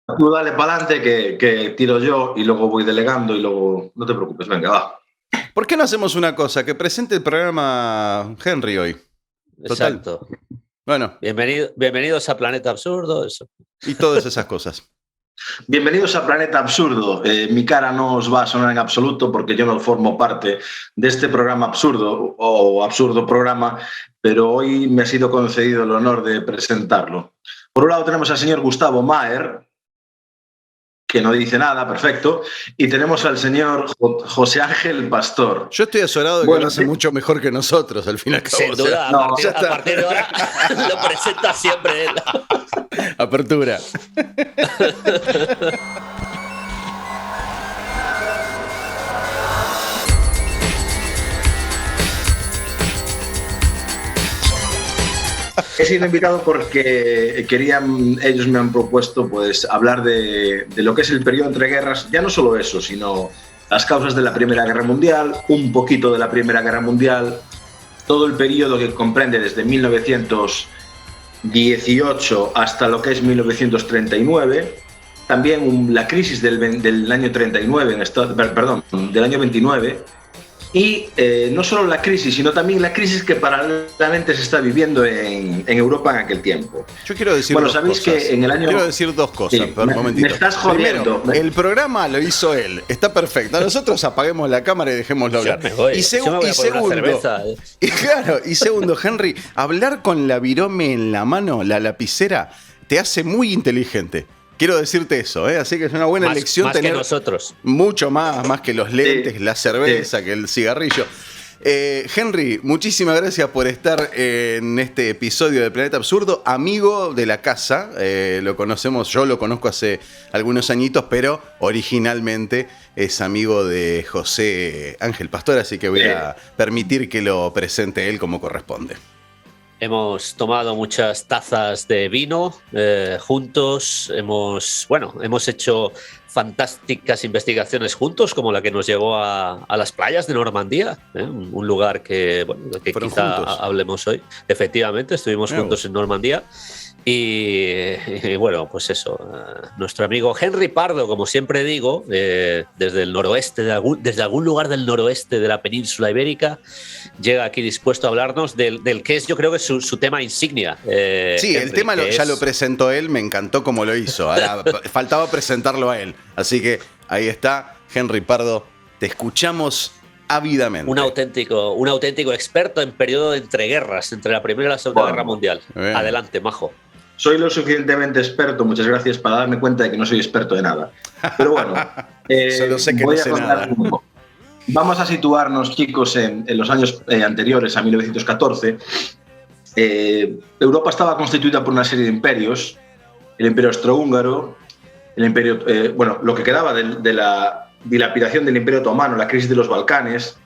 Tú dale para adelante que tiro yo y luego voy delegando y luego... No te preocupes, venga, va. ¿Por qué no hacemos una cosa? Que presente el programa Henry hoy. Total. Exacto. Bueno. Bienvenidos a Planeta Absurdo. Eso. Y todas esas cosas. Bienvenidos a Planeta Absurdo. Mi cara no os va a sonar en absoluto porque yo no formo parte de este programa absurdo o absurdo programa, pero hoy me ha sido concedido el honor de presentarlo. Por un lado tenemos al señor Gustavo Maher, que no dice nada, perfecto, y tenemos al señor José Ángel Pastor. Yo estoy azorado de que lo hace mucho mejor que nosotros, al fin y al cabo. Sin duda, a partir de ahora lo presenta siempre él. Apertura. He sido invitado porque ellos me han propuesto pues, hablar de lo que es el periodo entre guerras, ya no solo eso, sino las causas de la Primera Guerra Mundial, un poquito de la Primera Guerra Mundial, todo el periodo que comprende desde 1918 hasta lo que es 1939, también la crisis del año 39, del año 29, y no solo la crisis, sino también la crisis que paralelamente se está viviendo en Europa en aquel tiempo. Yo quiero decir dos cosas. Que en el año... Quiero decir dos cosas, sí, un momentito. Me estás jodiendo. Primero, el programa lo hizo él, está perfecto. Nosotros apaguemos la cámara y dejémoslo hablar. Y segundo, Henry, hablar con la virome en la mano, la lapicera, te hace muy inteligente. Quiero decirte eso, así que es una buena elección tener que nosotros. Mucho más que los lentes, la cerveza, que el cigarrillo. Henry, muchísimas gracias por estar en este episodio de Planeta Absurdo. Amigo de la casa, lo conocemos, yo lo conozco hace algunos añitos, pero originalmente es amigo de José Ángel Pastor, así que voy a permitir que lo presente él como corresponde. Hemos tomado muchas tazas de vino juntos, hemos hecho fantásticas investigaciones juntos, como la que nos llevó a las playas de Normandía, un lugar que quizá hablemos hoy. Efectivamente, estuvimos juntos en Normandía. Y bueno, pues eso, nuestro amigo Henry Pardo, como siempre digo, desde el noroeste, desde algún lugar del noroeste de la península ibérica, llega aquí dispuesto a hablarnos del que es, yo creo que es su tema insignia. Sí, Henry, el tema ya lo presentó él, me encantó cómo lo hizo. Ahora faltaba presentarlo a él. Así que ahí está, Henry Pardo, te escuchamos ávidamente. Un auténtico experto en periodo de entreguerras, entre la Primera y la Segunda Guerra Mundial. Bien. Adelante, majo. Soy lo suficientemente experto, muchas gracias, para darme cuenta de que no soy experto de nada. Pero bueno, solo sé que no sé nada. Vamos a situarnos, chicos, en los años anteriores a 1914. Europa estaba constituida por una serie de imperios, el Imperio Austrohúngaro, el Imperio, lo que quedaba de la dilapidación del Imperio Otomano, la crisis de los Balcanes.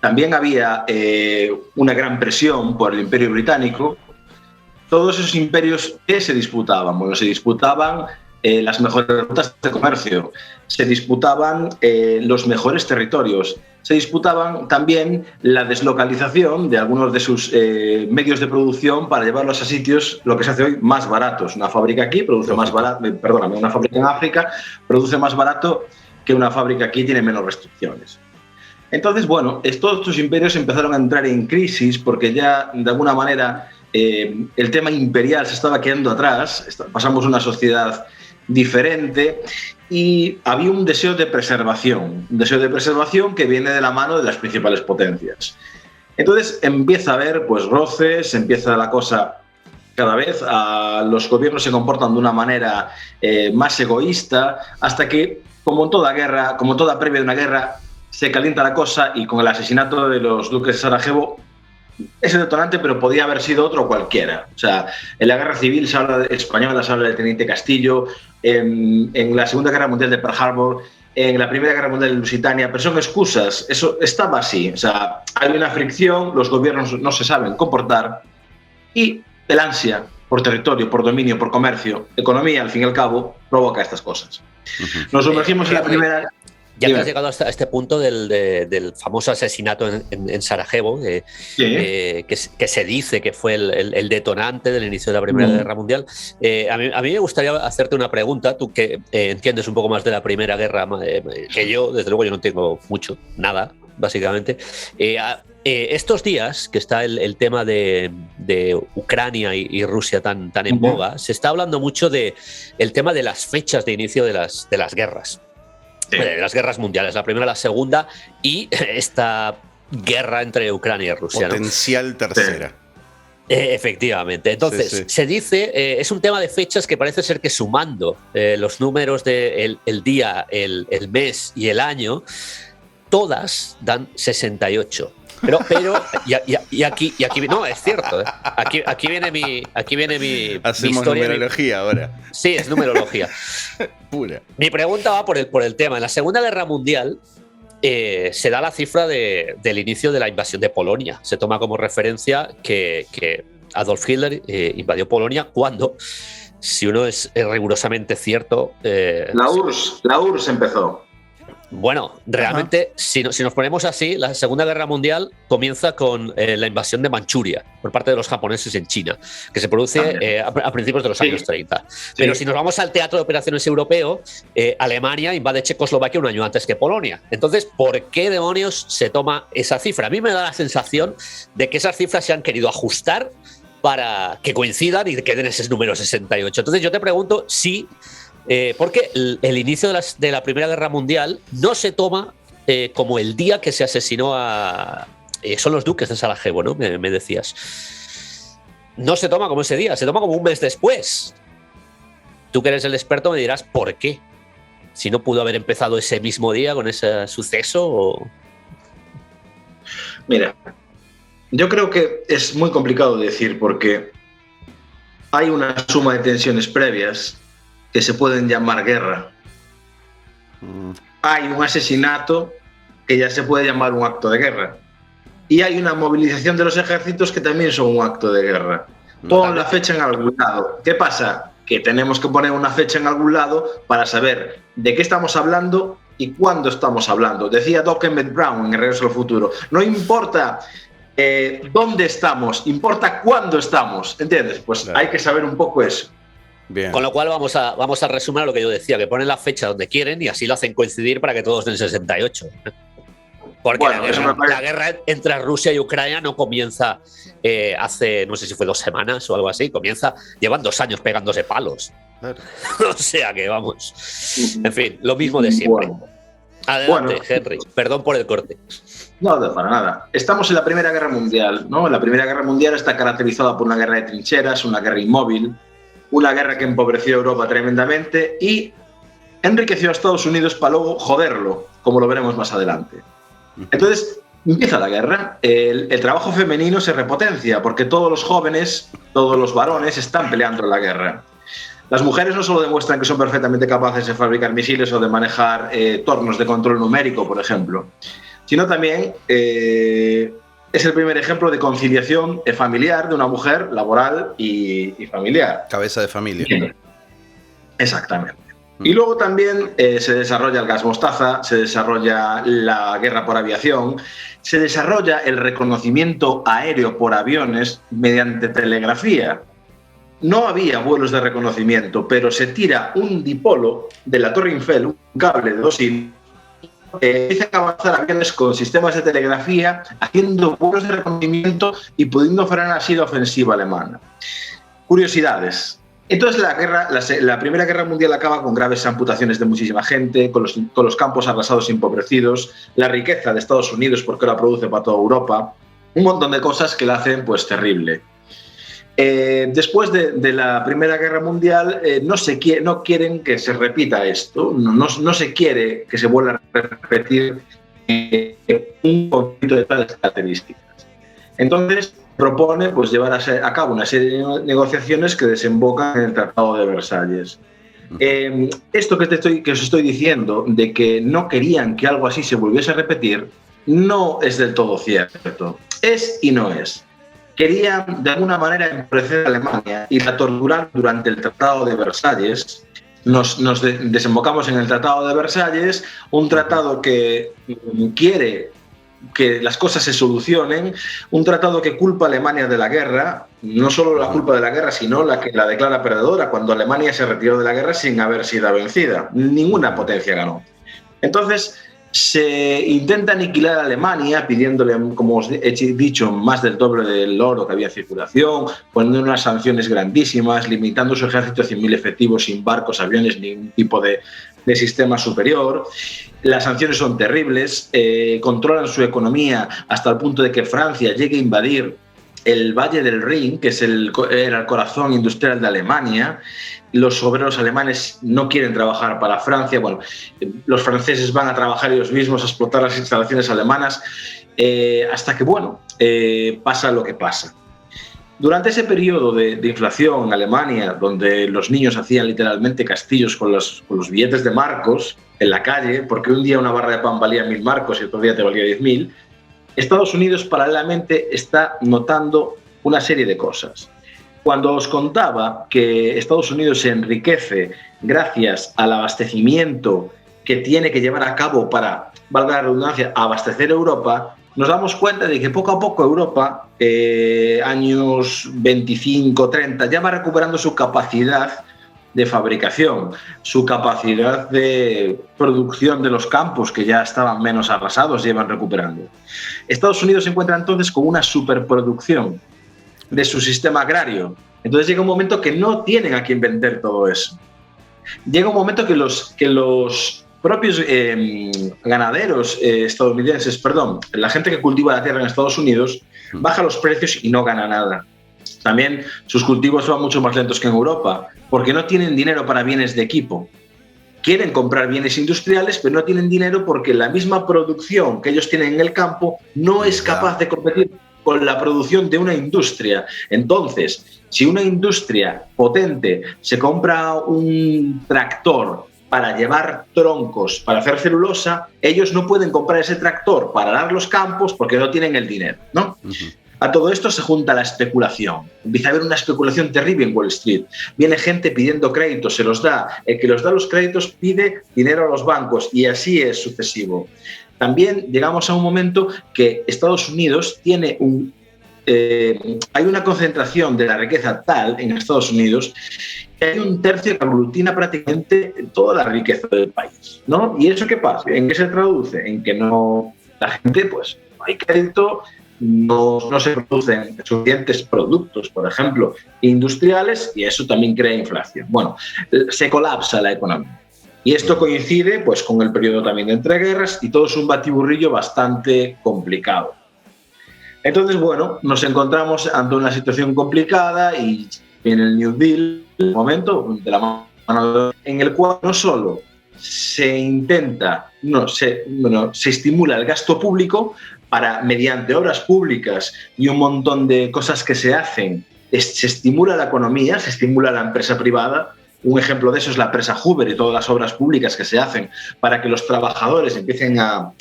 También había una gran presión por el Imperio Británico. Todos esos imperios, ¿qué se disputaban? Bueno, se disputaban las mejores rutas de comercio, se disputaban los mejores territorios, se disputaban también la deslocalización de algunos de sus medios de producción para llevarlos a sitios, lo que se hace hoy, más baratos. Una fábrica aquí produce más barato, una fábrica en África produce más barato que una fábrica aquí, tiene menos restricciones. Entonces, bueno, todos estos imperios empezaron a entrar en crisis porque ya, de alguna manera, el tema imperial se estaba quedando atrás, pasamos a una sociedad diferente y había un deseo de preservación que viene de la mano de las principales potencias. Entonces empieza a haber pues roces, empieza la cosa cada vez, los gobiernos se comportan de una manera más egoísta, hasta que, como en toda guerra, como toda previa de una guerra, se calienta la cosa y con el asesinato de los duques de Sarajevo, ese detonante, pero podía haber sido otro cualquiera. O sea, en la guerra civil española se habla del Teniente Castillo, en la Segunda Guerra Mundial de Pearl Harbor, en la Primera Guerra Mundial de Lusitania, pero son excusas. Eso estaba así. O sea, hay una fricción, los gobiernos no se saben comportar y el ansia por territorio, por dominio, por comercio, economía, al fin y al cabo, provoca estas cosas. Nos sumergimos en la primera... Ya que has llegado hasta este punto del famoso asesinato en Sarajevo, que se dice que fue el detonante del inicio de la Primera Guerra Mundial, a mí me gustaría hacerte una pregunta, tú que entiendes un poco más de la Primera Guerra que yo, desde luego yo no entiendo mucho, nada, básicamente. Estos días que está el tema de Ucrania y Rusia tan en boga, se está hablando mucho del tema de las fechas de inicio de las guerras. De las guerras mundiales, la primera, la segunda y esta guerra entre Ucrania y Rusia. Potencial tercera. Efectivamente. Entonces, se dice, es un tema de fechas que parece ser que sumando los números del día, el mes y el año, todas dan 68. Pero y aquí no, es cierto. Aquí viene mi Hacemos historia, numerología ahora. Sí, es numerología. Pura. Mi pregunta va por el tema. En la Segunda Guerra Mundial se da la cifra del inicio de la invasión de Polonia. Se toma como referencia que Adolf Hitler invadió Polonia cuando, si uno es rigurosamente cierto... La URSS empezó. Bueno, realmente, si nos ponemos así, la Segunda Guerra Mundial comienza con la invasión de Manchuria por parte de los japoneses en China, que se produce a principios de los años 30. Pero si nos vamos al teatro de operaciones europeo, Alemania invade Checoslovaquia un año antes que Polonia. Entonces, ¿por qué demonios se toma esa cifra? A mí me da la sensación de que esas cifras se han querido ajustar para que coincidan y que den ese número 68. Entonces, yo te pregunto si... porque el inicio de la Primera Guerra Mundial no se toma como el día que se asesinó son los duques de Sarajevo, ¿no? Me decías. No se toma como ese día, se toma como un mes después. Tú que eres el experto me dirás por qué. Si no pudo haber empezado ese mismo día con ese suceso o... Mira, yo creo que es muy complicado decir porque hay una suma de tensiones previas que se pueden llamar guerra. Hay un asesinato que ya se puede llamar un acto de guerra. Y hay una movilización de los ejércitos que también son un acto de guerra. Pon la fecha en algún lado. ¿Qué pasa? Que tenemos que poner una fecha en algún lado para saber de qué estamos hablando y cuándo estamos hablando. Decía Doc Emmett Brown en Regreso al Futuro, no importa dónde estamos, importa cuándo estamos. ¿Entiendes? Pues claro, hay que saber un poco eso. Bien. Con lo cual vamos a resumir lo que yo decía, que ponen la fecha donde quieren y así lo hacen coincidir para que todos den 68. Porque bueno, la guerra entre Rusia y Ucrania no comienza hace, no sé si fue 2 semanas o algo así, llevan 2 años pegándose palos. Claro. O sea que vamos. En fin, lo mismo de siempre. Bueno. Adelante, Henry. Perdón por el corte. No, para nada. Estamos en la Primera Guerra Mundial, ¿no? La Primera Guerra Mundial está caracterizada por una guerra de trincheras, una guerra inmóvil, una guerra que empobreció a Europa tremendamente y enriqueció a Estados Unidos para luego joderlo, como lo veremos más adelante. Entonces, empieza la guerra, el trabajo femenino se repotencia porque todos los jóvenes, todos los varones están peleando en la guerra. Las mujeres no solo demuestran que son perfectamente capaces de fabricar misiles o de manejar tornos de control numérico, por ejemplo, sino también es el primer ejemplo de conciliación familiar de una mujer, laboral y familiar. Cabeza de familia. Exactamente. Y luego también se desarrolla el gas mostaza, se desarrolla la guerra por aviación, se desarrolla el reconocimiento aéreo por aviones mediante telegrafía. No había vuelos de reconocimiento, pero se tira un dipolo de la Torre Eiffel, un cable de 2 hilos, empiezan a avanzar aviones con sistemas de telegrafía, haciendo vuelos de reconocimiento y pudiendo frenar así la ofensiva alemana. Curiosidades. Entonces la Primera Guerra Mundial acaba con graves amputaciones de muchísima gente, con los campos arrasados y empobrecidos, la riqueza de Estados Unidos porque la produce para toda Europa, un montón de cosas que la hacen pues terrible. Después de la Primera Guerra Mundial no quieren que se repita esto, no se quiere que se vuelva a repetir un conflicto de tales características. Entonces propone pues, llevar a cabo una serie de negociaciones que desembocan en el Tratado de Versalles. Esto que os estoy diciendo, de que no querían que algo así se volviese a repetir, no es del todo cierto. Es y no es. Querían de alguna manera empobrecer a Alemania y la torturar durante el Tratado de Versalles, nos desembocamos en el Tratado de Versalles, un tratado que quiere que las cosas se solucionen, un tratado que culpa a Alemania de la guerra, no solo la culpa de la guerra, sino la que la declara perdedora, cuando Alemania se retiró de la guerra sin haber sido vencida. Ninguna potencia ganó. Entonces, se intenta aniquilar a Alemania pidiéndole, como os he dicho, más del doble del oro que había en circulación, poniendo unas sanciones grandísimas, limitando su ejército a 100.000 efectivos sin barcos, aviones, ningún tipo de sistema superior. Las sanciones son terribles, controlan su economía hasta el punto de que Francia llegue a invadir el Valle del Rin, que era el corazón industrial de Alemania. Los obreros alemanes no quieren trabajar para Francia. Bueno, los franceses van a trabajar ellos mismos, a explotar las instalaciones alemanas, hasta que, pasa lo que pasa. Durante ese periodo de inflación en Alemania, donde los niños hacían literalmente castillos con los billetes de marcos en la calle, porque un día una barra de pan valía 1.000 marcos y otro día te valía 10.000, Estados Unidos paralelamente está notando una serie de cosas. Cuando os contaba que Estados Unidos se enriquece gracias al abastecimiento que tiene que llevar a cabo para, valga la redundancia, abastecer Europa, nos damos cuenta de que poco a poco Europa, años 25, 30, ya va recuperando su capacidad de fabricación, su capacidad de producción de los campos que ya estaban menos arrasados, llevan recuperando. Estados Unidos se encuentra entonces con una superproducción de su sistema agrario. Entonces llega un momento que no tienen a quién vender todo eso. Llega un momento que los propios ganaderos estadounidenses, la gente que cultiva la tierra en Estados Unidos, baja los precios y no gana nada. También sus cultivos van mucho más lentos que en Europa, porque no tienen dinero para bienes de equipo. Quieren comprar bienes industriales, pero no tienen dinero porque la misma producción que ellos tienen en el campo no es capaz de competir con la producción de una industria. Entonces, si una industria potente se compra un tractor para llevar troncos, para hacer celulosa, ellos no pueden comprar ese tractor para arar los campos porque no tienen el dinero, ¿no? A todo esto se junta la especulación. Empieza a haber una especulación terrible en Wall Street. Viene gente pidiendo créditos, se los da. El que los da los créditos pide dinero a los bancos y así es sucesivo. También llegamos a un momento que Estados Unidos tiene hay una concentración de la riqueza tal en Estados Unidos que hay un tercio que aglutina prácticamente toda la riqueza del país, ¿no? ¿Y eso qué pasa? ¿En qué se traduce? En que la gente, pues, no hay crédito, no se producen suficientes productos, por ejemplo, industriales, y eso también crea inflación. Bueno, se colapsa la economía. Y esto coincide, pues, con el periodo también de entreguerras y todo es un batiburrillo bastante complicado. Entonces, bueno, nos encontramos ante una situación complicada y viene el New Deal, el momento de la mano en el cual no solo se estimula el gasto público para, mediante obras públicas y un montón de cosas que se hacen, se estimula la economía, se estimula la empresa privada. Un ejemplo de eso es la empresa Hoover y todas las obras públicas que se hacen para que los trabajadores empiecen a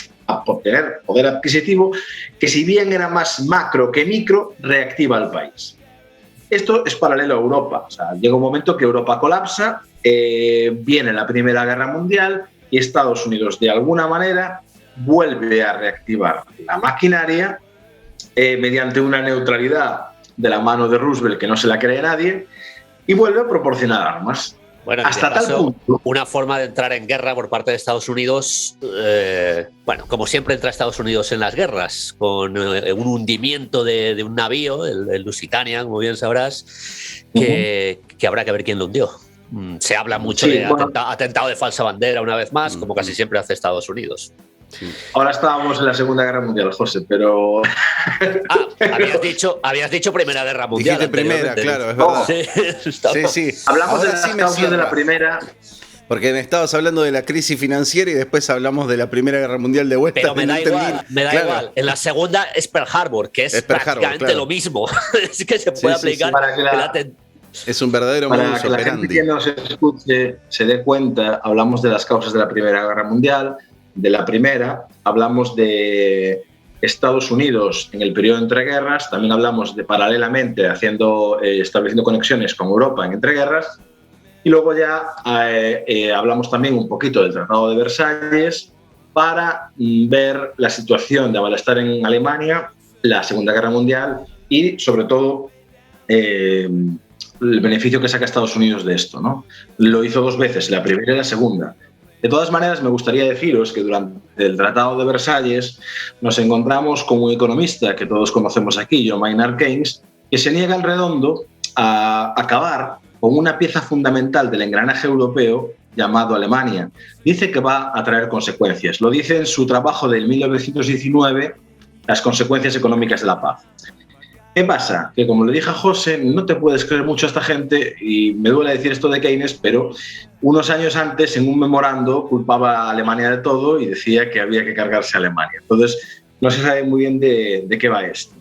obtener poder adquisitivo, que si bien era más macro que micro, reactiva al país. Esto es paralelo a Europa. O sea, llega un momento que Europa colapsa, viene la Primera Guerra Mundial y Estados Unidos, de alguna manera, vuelve a reactivar la maquinaria mediante una neutralidad de la mano de Roosevelt que no se la cree nadie y vuelve a proporcionar armas. Bueno, hasta tal punto. Una forma de entrar en guerra por parte de Estados Unidos, como siempre entra Estados Unidos en las guerras, con un hundimiento de un navío, el Lusitania, como bien sabrás, que habrá que ver quién lo hundió. Se habla mucho de atentado de falsa bandera una vez más, como casi siempre hace Estados Unidos. Sí. Ahora estábamos en la Segunda Guerra Mundial, José, pero... Habías dicho Primera Guerra Mundial. Dijiste Primera, claro, es verdad. Sí. Hablamos de las causas de la Primera... Porque me estabas hablando de la crisis financiera y después hablamos de la Primera Guerra Mundial de vuelta. Pero me da igual. En la segunda es Pearl Harbor, que es prácticamente lo mismo. Es que se puede aplicar... Es un verdadero modus operandi. Para que la gente que nos escuche se dé cuenta, hablamos de las causas de la Primera Guerra Mundial. De la primera, hablamos de Estados Unidos en el periodo de entreguerras, también hablamos de paralelamente estableciendo conexiones con Europa en entreguerras, Y luego ya hablamos también un poquito del Tratado de Versalles para ver la situación de malestar en Alemania, la Segunda Guerra Mundial y, sobre todo, el beneficio que saca Estados Unidos de esto, ¿no? Lo hizo 2 veces, la primera y la segunda. De todas maneras, me gustaría deciros que durante el Tratado de Versalles nos encontramos con un economista que todos conocemos aquí, John Maynard Keynes, que se niega en redondo a acabar con una pieza fundamental del engranaje europeo llamado Alemania. Dice que va a traer consecuencias. Lo dice en su trabajo del 1919, Las consecuencias económicas de la paz. ¿Qué pasa? Que, como le dije a José, no te puedes creer mucho a esta gente, y me duele decir esto de Keynes, pero unos años antes, en un memorando, culpaba a Alemania de todo y decía que había que cargarse a Alemania. Entonces, no se sabe muy bien de qué va esto.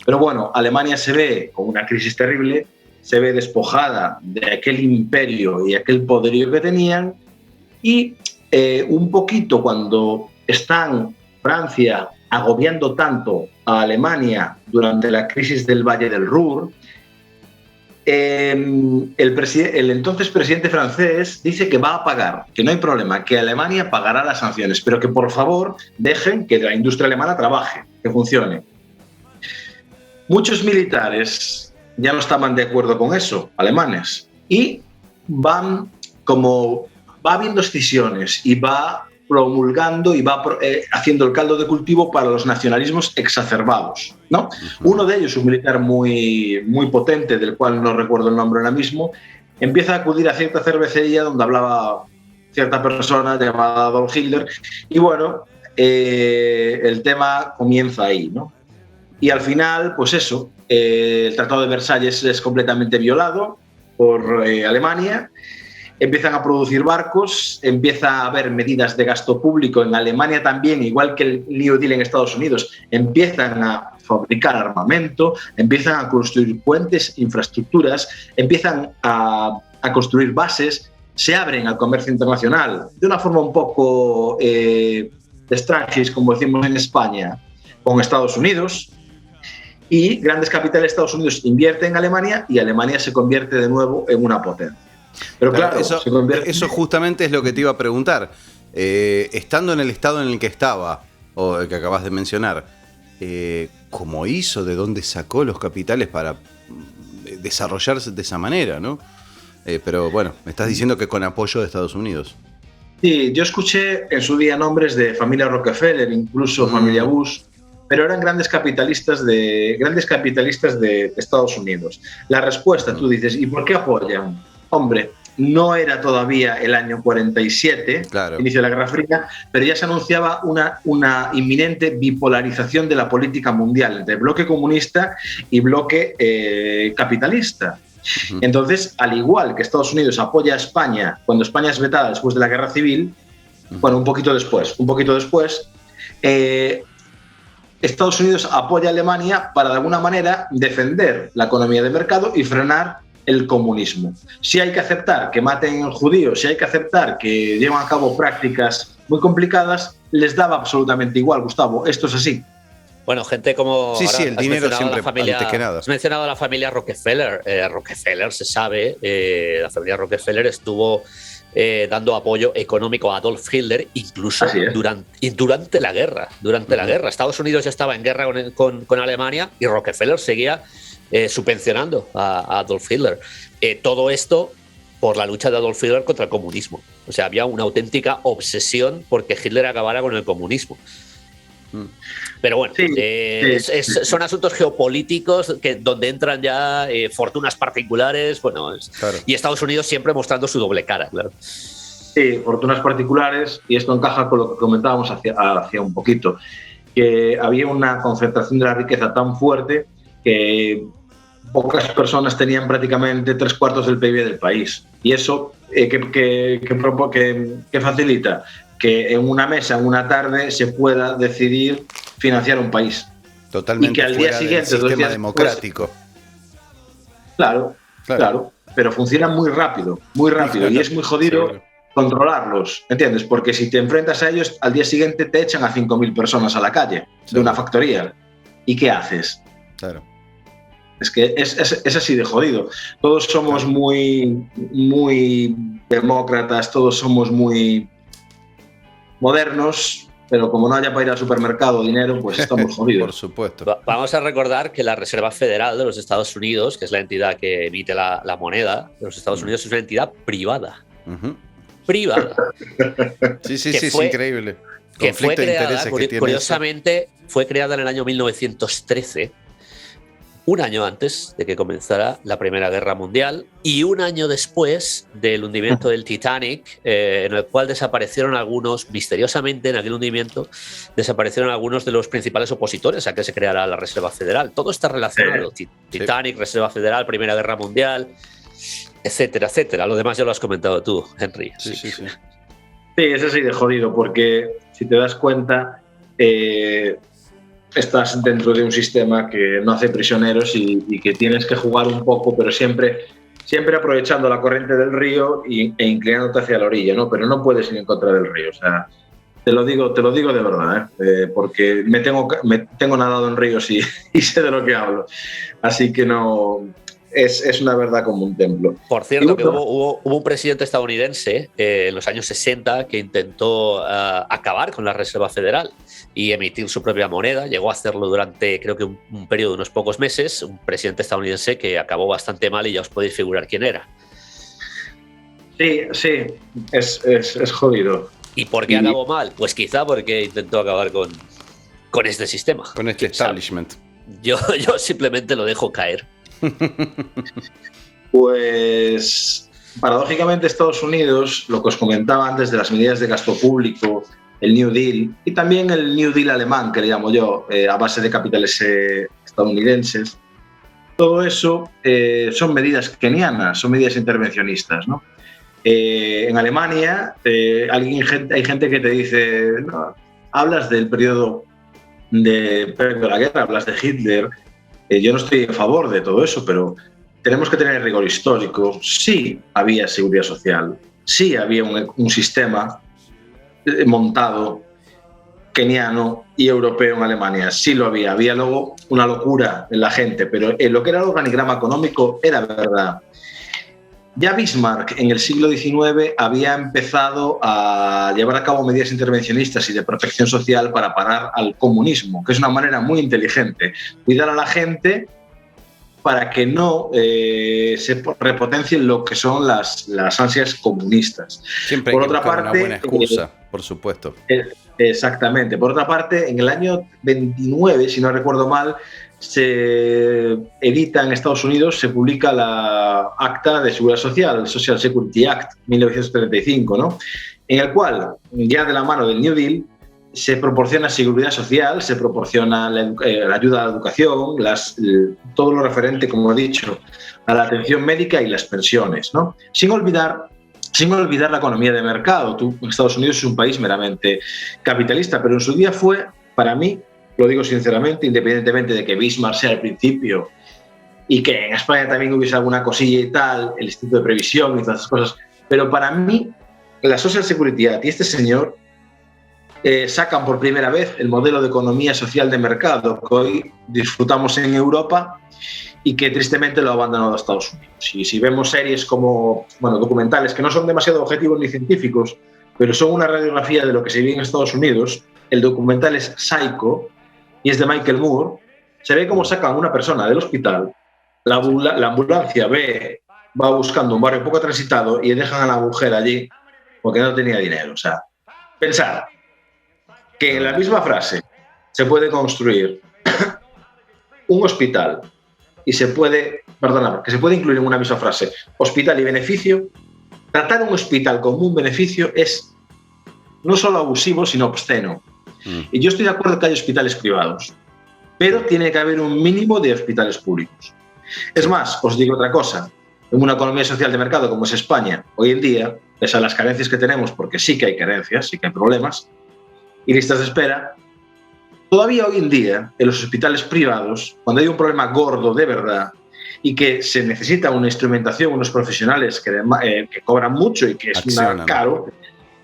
Pero bueno, Alemania se ve con una crisis terrible, se ve despojada de aquel imperio y aquel poderío que tenían, y un poquito cuando están Francia agobiando tanto a Alemania durante la crisis del Valle del Ruhr, el entonces presidente francés dice que va a pagar, que no hay problema, que Alemania pagará las sanciones, pero que por favor dejen que la industria alemana trabaje, que funcione. Muchos militares ya no estaban de acuerdo con eso, alemanes, y va habiendo escisiones y va promulgando y va haciendo el caldo de cultivo para los nacionalismos exacerbados, ¿no? Uno de ellos, un militar muy, muy potente, del cual no recuerdo el nombre ahora mismo, empieza a acudir a cierta cervecería donde hablaba cierta persona llamada Adolf Hitler, y bueno, el tema comienza ahí, ¿no? Y al final, pues eso, el Tratado de Versalles es completamente violado por Alemania. Empiezan a producir barcos, empieza a haber medidas de gasto público en Alemania también, igual que el New Deal en Estados Unidos. Empiezan a fabricar armamento, empiezan a construir puentes, infraestructuras, empiezan a construir bases, se abren al comercio internacional de una forma un poco de estrangis, como decimos en España, con Estados Unidos. Y grandes capitales de Estados Unidos invierten en Alemania y Alemania se convierte de nuevo en una potencia. Pero claro, eso justamente es lo que te iba a preguntar. Estando en el estado en el que estaba, o el que acabas de mencionar, ¿cómo hizo? ¿De dónde sacó los capitales para desarrollarse de esa manera, ¿no? Pero bueno, me estás diciendo que con apoyo de Estados Unidos. Sí, yo escuché en su día nombres de familia Rockefeller, incluso familia Bush, pero eran grandes capitalistas de Estados Unidos. La respuesta, tú dices, ¿y por qué apoyan? Hombre, no era todavía el año 47, claro, inicio de la Guerra Fría, pero ya se anunciaba una inminente bipolarización de la política mundial entre bloque comunista y bloque capitalista. Entonces, al igual que Estados Unidos apoya a España cuando España es vetada después de la Guerra Civil, bueno, un poquito después, Estados Unidos apoya a Alemania para, de alguna manera, defender la economía de mercado y frenar el comunismo. Si hay que aceptar que maten judíos, si hay que aceptar que llevan a cabo prácticas muy complicadas, les daba absolutamente igual, Gustavo. Esto es así. Bueno, gente como... Sí, sí, el dinero siempre antes que nada. Has mencionado a la familia Rockefeller. Rockefeller, se sabe, la familia Rockefeller estuvo dando apoyo económico a Adolf Hitler, incluso durante la guerra. Durante la guerra. Estados Unidos ya estaba en guerra con Alemania y Rockefeller seguía subvencionando a Adolf Hitler. Todo esto por la lucha de Adolf Hitler contra el comunismo. O sea, había una auténtica obsesión porque Hitler acabara con el comunismo. Pero bueno, son asuntos geopolíticos donde entran ya fortunas particulares, bueno, claro. Y Estados Unidos siempre mostrando su doble cara, claro. Sí, fortunas particulares, y esto encaja con lo que comentábamos hacia un poquito, que había una concentración de la riqueza tan fuerte que pocas personas tenían prácticamente 3/4 del PIB del país. Y eso, ¿qué facilita? Que en una mesa, en una tarde, se pueda decidir financiar un país. Totalmente. Y que al día siguiente, del sistema democrático. Claro. Pero funciona muy rápido. Y es muy jodido controlarlos, ¿entiendes? Porque si te enfrentas a ellos, al día siguiente te echan a 5.000 personas a la calle de una factoría. ¿Y qué haces? Claro. Es que es así de jodido. Todos somos muy demócratas, todos somos muy modernos, pero como no haya para ir al supermercado dinero, pues estamos jodidos. Por supuesto. Vamos a recordar que la Reserva Federal de los Estados Unidos, que es la entidad que emite la moneda de los Estados Unidos, es una entidad privada. Privada. Sí, es increíble. Que fue creada, curiosamente, fue creada en el año 1913, un año antes de que comenzara la Primera Guerra Mundial y un año después del hundimiento del Titanic, en el cual desaparecieron algunos, misteriosamente en aquel hundimiento, desaparecieron algunos de los principales opositores a que se creara la Reserva Federal. Todo está relacionado. Titanic, Reserva Federal, Primera Guerra Mundial, etcétera, etcétera. Lo demás ya lo has comentado tú, Henry. Sí, es así de jodido, porque si te das cuenta, estás dentro de un sistema que no hace prisioneros y que tienes que jugar un poco, pero siempre aprovechando la corriente del río e inclinándote hacia la orilla, ¿no? Pero no puedes ir en contra del río. O sea, te lo digo de verdad, porque me tengo nadado en ríos y sé de lo que hablo. Así que no... Es una verdad como un templo. Por cierto, que hubo un presidente estadounidense en los años 60 que intentó acabar con la Reserva Federal y emitir su propia moneda. Llegó a hacerlo durante, creo que un periodo de unos pocos meses. Un presidente estadounidense que acabó bastante mal y ya os podéis figurar quién era. Sí, es jodido. ¿Y por qué acabó mal? Pues quizá porque intentó acabar con este sistema. Con este establishment. Yo simplemente lo dejo caer. Pues paradójicamente Estados Unidos, lo que os comentaba antes de las medidas de gasto público, el New Deal y también el New Deal alemán, que le llamo yo, a base de capitales estadounidenses, todo eso son medidas kenianas, son medidas intervencionistas, ¿no? En Alemania hay gente que te dice, no, hablas del periodo previo a la guerra, hablas de Hitler. Yo no estoy a favor de todo eso, pero tenemos que tener rigor histórico. Sí había seguridad social, sí había un sistema montado keniano y europeo en Alemania, sí lo había. Había luego una locura en la gente, pero lo que era el organigrama económico era verdad. Ya Bismarck en el siglo XIX había empezado a llevar a cabo medidas intervencionistas y de protección social para parar al comunismo, que es una manera muy inteligente. Cuidar a la gente para que no se repotencien lo que son las ansias comunistas. Siempre hay una buena excusa, por supuesto. Exactamente. Por otra parte, en el año 29, si no recuerdo mal, se edita en Estados Unidos, se publica la Acta de Seguridad Social, el Social Security Act 1935, ¿no? En el cual, ya de la mano del New Deal, se proporciona seguridad social, se proporciona la ayuda a la educación, todo lo referente, como he dicho, a la atención médica y las pensiones, ¿no? Sin olvidar la economía de mercado. Estados Unidos es un país meramente capitalista, pero en su día fue, para mí, lo digo sinceramente, independientemente de que Bismarck sea el principio y que en España también hubiese alguna cosilla y tal, el Instituto de Previsión y todas esas cosas, pero para mí la Social Security Act y este señor sacan por primera vez el modelo de economía social de mercado que hoy disfrutamos en Europa y que tristemente lo ha abandonado a Estados Unidos. Y si vemos series como, documentales que no son demasiado objetivos ni científicos, pero son una radiografía de lo que se vive en Estados Unidos, el documental es Psycho, y es de Michael Moore, se ve cómo sacan a una persona del hospital, la ambulancia va buscando un barrio poco transitado y dejan a la mujer allí porque no tenía dinero. O sea, pensar que en la misma frase se puede construir un hospital y que se puede incluir en una misma frase hospital y beneficio. Tratar un hospital como un beneficio es no solo abusivo, sino obsceno. Y yo estoy de acuerdo que hay hospitales privados, pero tiene que haber un mínimo de hospitales públicos. Es más, os digo otra cosa. En una economía social de mercado como es España, hoy en día, pese a las carencias que tenemos, porque sí que hay carencias, sí que hay problemas, y listas de espera, todavía hoy en día, en los hospitales privados, cuando hay un problema gordo de verdad y que se necesita una instrumentación, unos profesionales que cobran mucho y que es caro,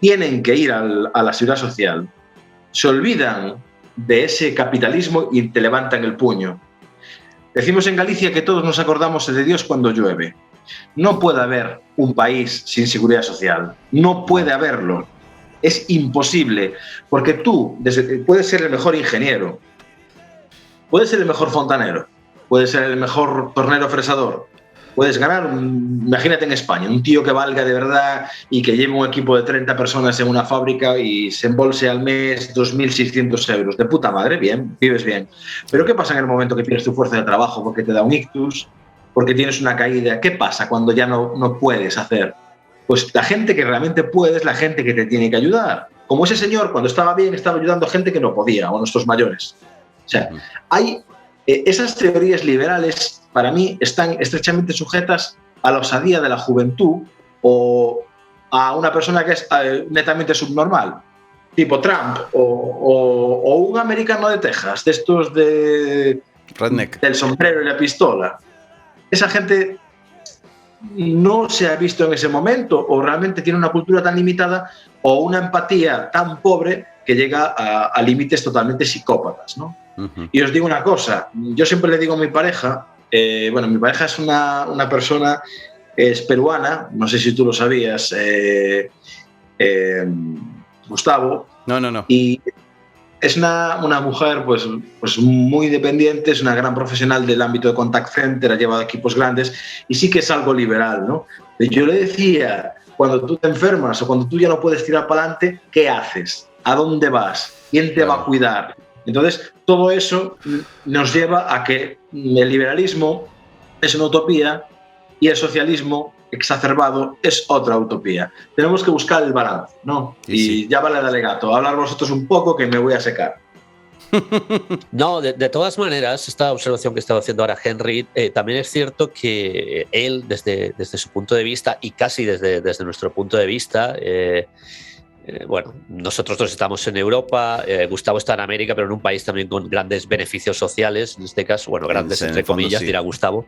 tienen que ir a la seguridad social. Se olvidan de ese capitalismo y te levantan el puño. Decimos en Galicia que todos nos acordamos de Dios cuando llueve. No puede haber un país sin seguridad social. No puede haberlo. Es imposible. Porque tú puedes ser el mejor ingeniero, puedes ser el mejor fontanero, puedes ser el mejor tornero fresador, puedes ganar, imagínate en España, un tío que valga de verdad y que lleve un equipo de 30 personas en una fábrica y se embolse al mes 2.600 euros. De puta madre, bien, vives bien. Pero ¿qué pasa en el momento que pierdes tu fuerza de trabajo porque te da un ictus, porque tienes una caída? ¿Qué pasa cuando ya no puedes hacer? Pues la gente que realmente puede es la gente que te tiene que ayudar. Como ese señor, cuando estaba bien, estaba ayudando a gente que no podía, o a nuestros mayores. O sea, hay esas teorías liberales, para mí, están estrechamente sujetas a la osadía de la juventud o a una persona que es netamente subnormal, tipo Trump o un americano de Texas, de estos del sombrero y la pistola. Esa gente no se ha visto en ese momento o realmente tiene una cultura tan limitada o una empatía tan pobre que llega a límites totalmente psicópatas, ¿no? Uh-huh. Y os digo una cosa, yo siempre le digo a mi pareja, mi pareja es una persona, es peruana, no sé si tú lo sabías, Gustavo. No. Y es una mujer pues muy independiente, es una gran profesional del ámbito de contact center, ha llevado equipos grandes y sí que es algo liberal, ¿no? Yo le decía, cuando tú te enfermas o cuando tú ya no puedes tirar para adelante, ¿qué haces? ¿A dónde vas? ¿Quién te va a cuidar? Entonces, todo eso nos lleva a que el liberalismo es una utopía y el socialismo exacerbado es otra utopía. Tenemos que buscar el balance, ¿no? Sí. Ya vale el alegato. Hablar vosotros un poco que me voy a secar. No, de todas maneras, esta observación que estaba haciendo ahora Henry, también es cierto que él, desde su punto de vista y casi desde nuestro punto de vista, nosotros dos estamos en Europa, Gustavo está en América, pero en un país también con grandes beneficios sociales, en este caso, grandes entre comillas, sí. Dirá Gustavo.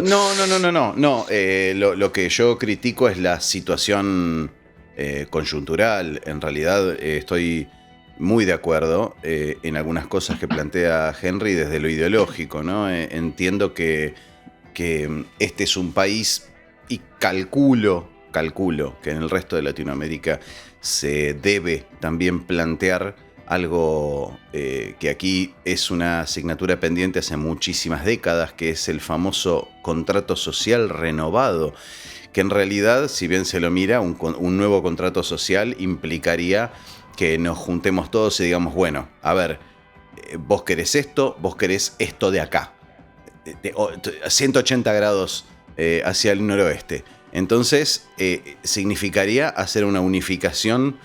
No. Lo que yo critico es la situación coyuntural. En realidad estoy muy de acuerdo en algunas cosas que plantea Henry desde lo ideológico, ¿no? Entiendo que este es un país y calculo que en el resto de Latinoamérica se debe también plantear algo que aquí es una asignatura pendiente hace muchísimas décadas, que es el famoso contrato social renovado, que en realidad, si bien se lo mira, un nuevo contrato social implicaría que nos juntemos todos y digamos, bueno, a ver, vos querés esto de acá, 180 grados hacia el noroeste. Entonces, significaría hacer una unificación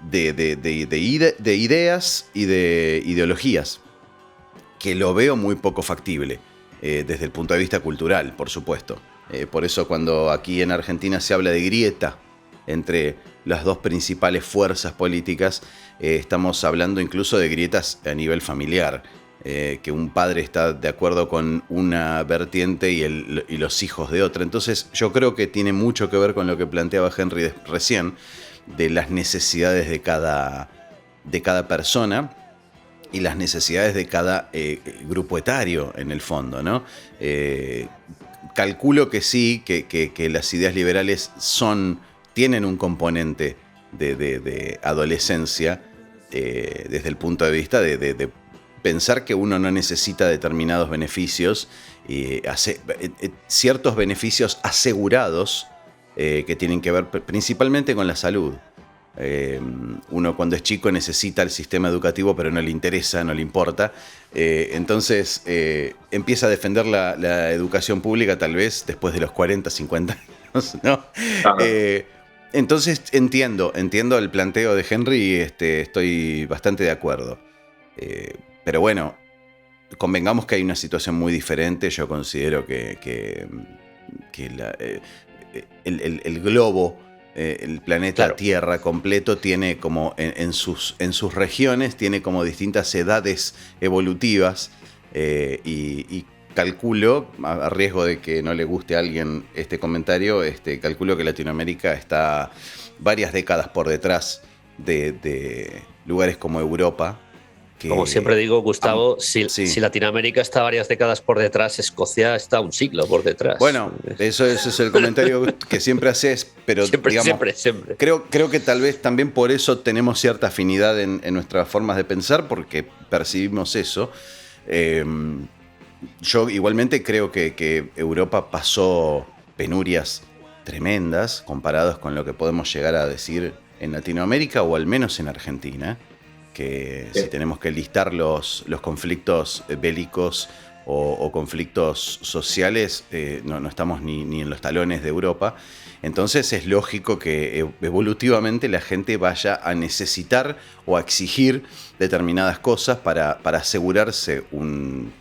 de ideas y de ideologías, que lo veo muy poco factible, desde el punto de vista cultural, por supuesto. Por eso cuando aquí en Argentina se habla de grieta entre las dos principales fuerzas políticas, estamos hablando incluso de grietas a nivel familiar. Que un padre está de acuerdo con una vertiente y los hijos de otra. Entonces yo creo que tiene mucho que ver con lo que planteaba Henry recién, de las necesidades de cada persona y las necesidades de cada grupo etario en el fondo, ¿no? Calculo que sí, que las ideas liberales tienen un componente de adolescencia desde el punto de vista de pensar que uno no necesita determinados beneficios, ciertos beneficios asegurados que tienen que ver principalmente con la salud. Uno cuando es chico necesita el sistema educativo, pero no le interesa, no le importa. Entonces empieza a defender la educación pública tal vez después de los 40, 50 años, ¿no? Entonces entiendo el planteo de Henry y estoy bastante de acuerdo. Pero bueno, convengamos que hay una situación muy diferente. Yo considero que el globo, el planeta Tierra completo, tiene como en sus regiones, tiene como distintas edades evolutivas, y calculo, a riesgo de que no le guste a alguien este comentario, calculo que Latinoamérica está varias décadas por detrás de lugares como Europa, Como siempre digo, Gustavo, sí. si Latinoamérica está varias décadas por detrás, Escocia está un siglo por detrás. Bueno, eso es el comentario que siempre haces, pero siempre. Creo que tal vez también por eso tenemos cierta afinidad en nuestras formas de pensar, porque percibimos eso. Yo igualmente creo que Europa pasó penurias tremendas comparados con lo que podemos llegar a decir en Latinoamérica o al menos en Argentina. Que si tenemos que listar los conflictos bélicos o conflictos sociales, no estamos ni en los talones de Europa. Entonces es lógico que evolutivamente la gente vaya a necesitar o a exigir determinadas cosas para asegurarse un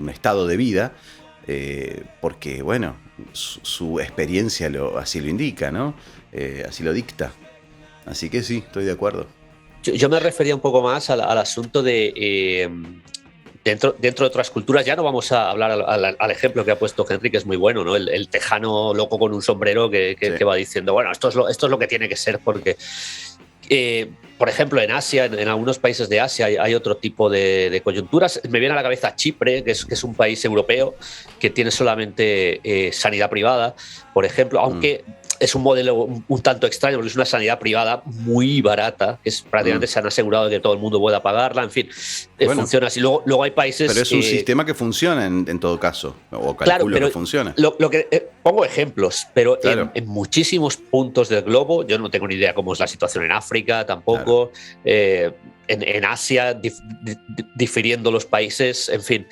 estado de vida, porque, bueno, su experiencia así lo indica, ¿no? Así lo dicta. Así que sí, estoy de acuerdo. Yo me refería un poco más al asunto de dentro de otras culturas. Ya no vamos a hablar al ejemplo que ha puesto Henry, que es muy bueno, ¿no? El tejano loco con un sombrero que va diciendo, bueno, esto es lo que tiene que ser, porque por ejemplo, en Asia, en algunos países de Asia hay otro tipo de coyunturas. Me viene a la cabeza Chipre, que es un país europeo que tiene solamente sanidad privada, por ejemplo, aunque es un modelo un tanto extraño, porque es una sanidad privada muy barata, que prácticamente se han asegurado de que todo el mundo pueda pagarla, en fin, funciona así. Luego hay países... Pero es un sistema que funciona en todo caso, o calculo que funciona. Pongo ejemplos, pero claro, en muchísimos puntos del globo, yo no tengo ni idea cómo es la situación en África tampoco, claro. En Asia, difiriendo los países, en fin.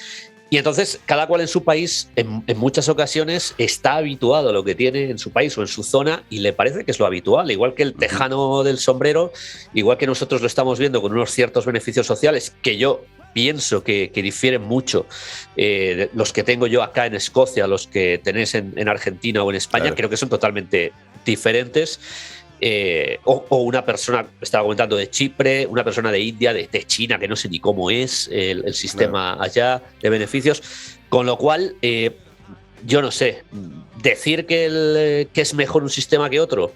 Y entonces, cada cual en su país, en muchas ocasiones, está habituado a lo que tiene en su país o en su zona y le parece que es lo habitual. Igual que el tejano del sombrero, igual que nosotros lo estamos viendo con unos ciertos beneficios sociales que yo pienso que difieren mucho, los que tengo yo acá en Escocia, los que tenéis en Argentina o en España, claro. Creo que son totalmente diferentes. O una persona, estaba comentando de Chipre, una persona de India, de China, que no sé ni cómo es el sistema allá de beneficios, con lo cual yo no sé, decir que es mejor un sistema que otro,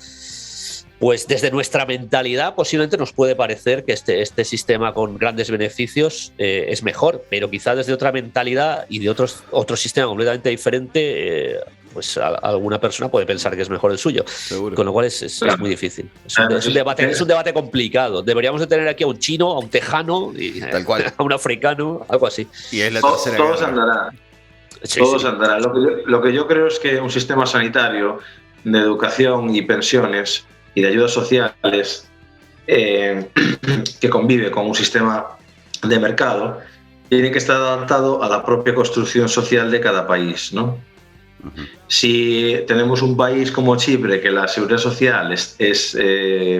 pues desde nuestra mentalidad posiblemente nos puede parecer que este sistema con grandes beneficios es mejor, pero quizá desde otra mentalidad y de otro sistema completamente diferente, pues alguna persona puede pensar que es mejor el suyo. Seguro. Con lo cual es muy difícil. Es un debate complicado. Deberíamos de tener aquí a un chino, a un tejano, tal cual. A un africano, algo así. Y es la tercera guerra. Todos andará. Sí, todos andará. Lo que yo creo es que un sistema sanitario de educación y pensiones y de ayudas sociales que convive con un sistema de mercado tiene que estar adaptado a la propia construcción social de cada país, ¿no? Si tenemos un país como Chipre, que la seguridad social es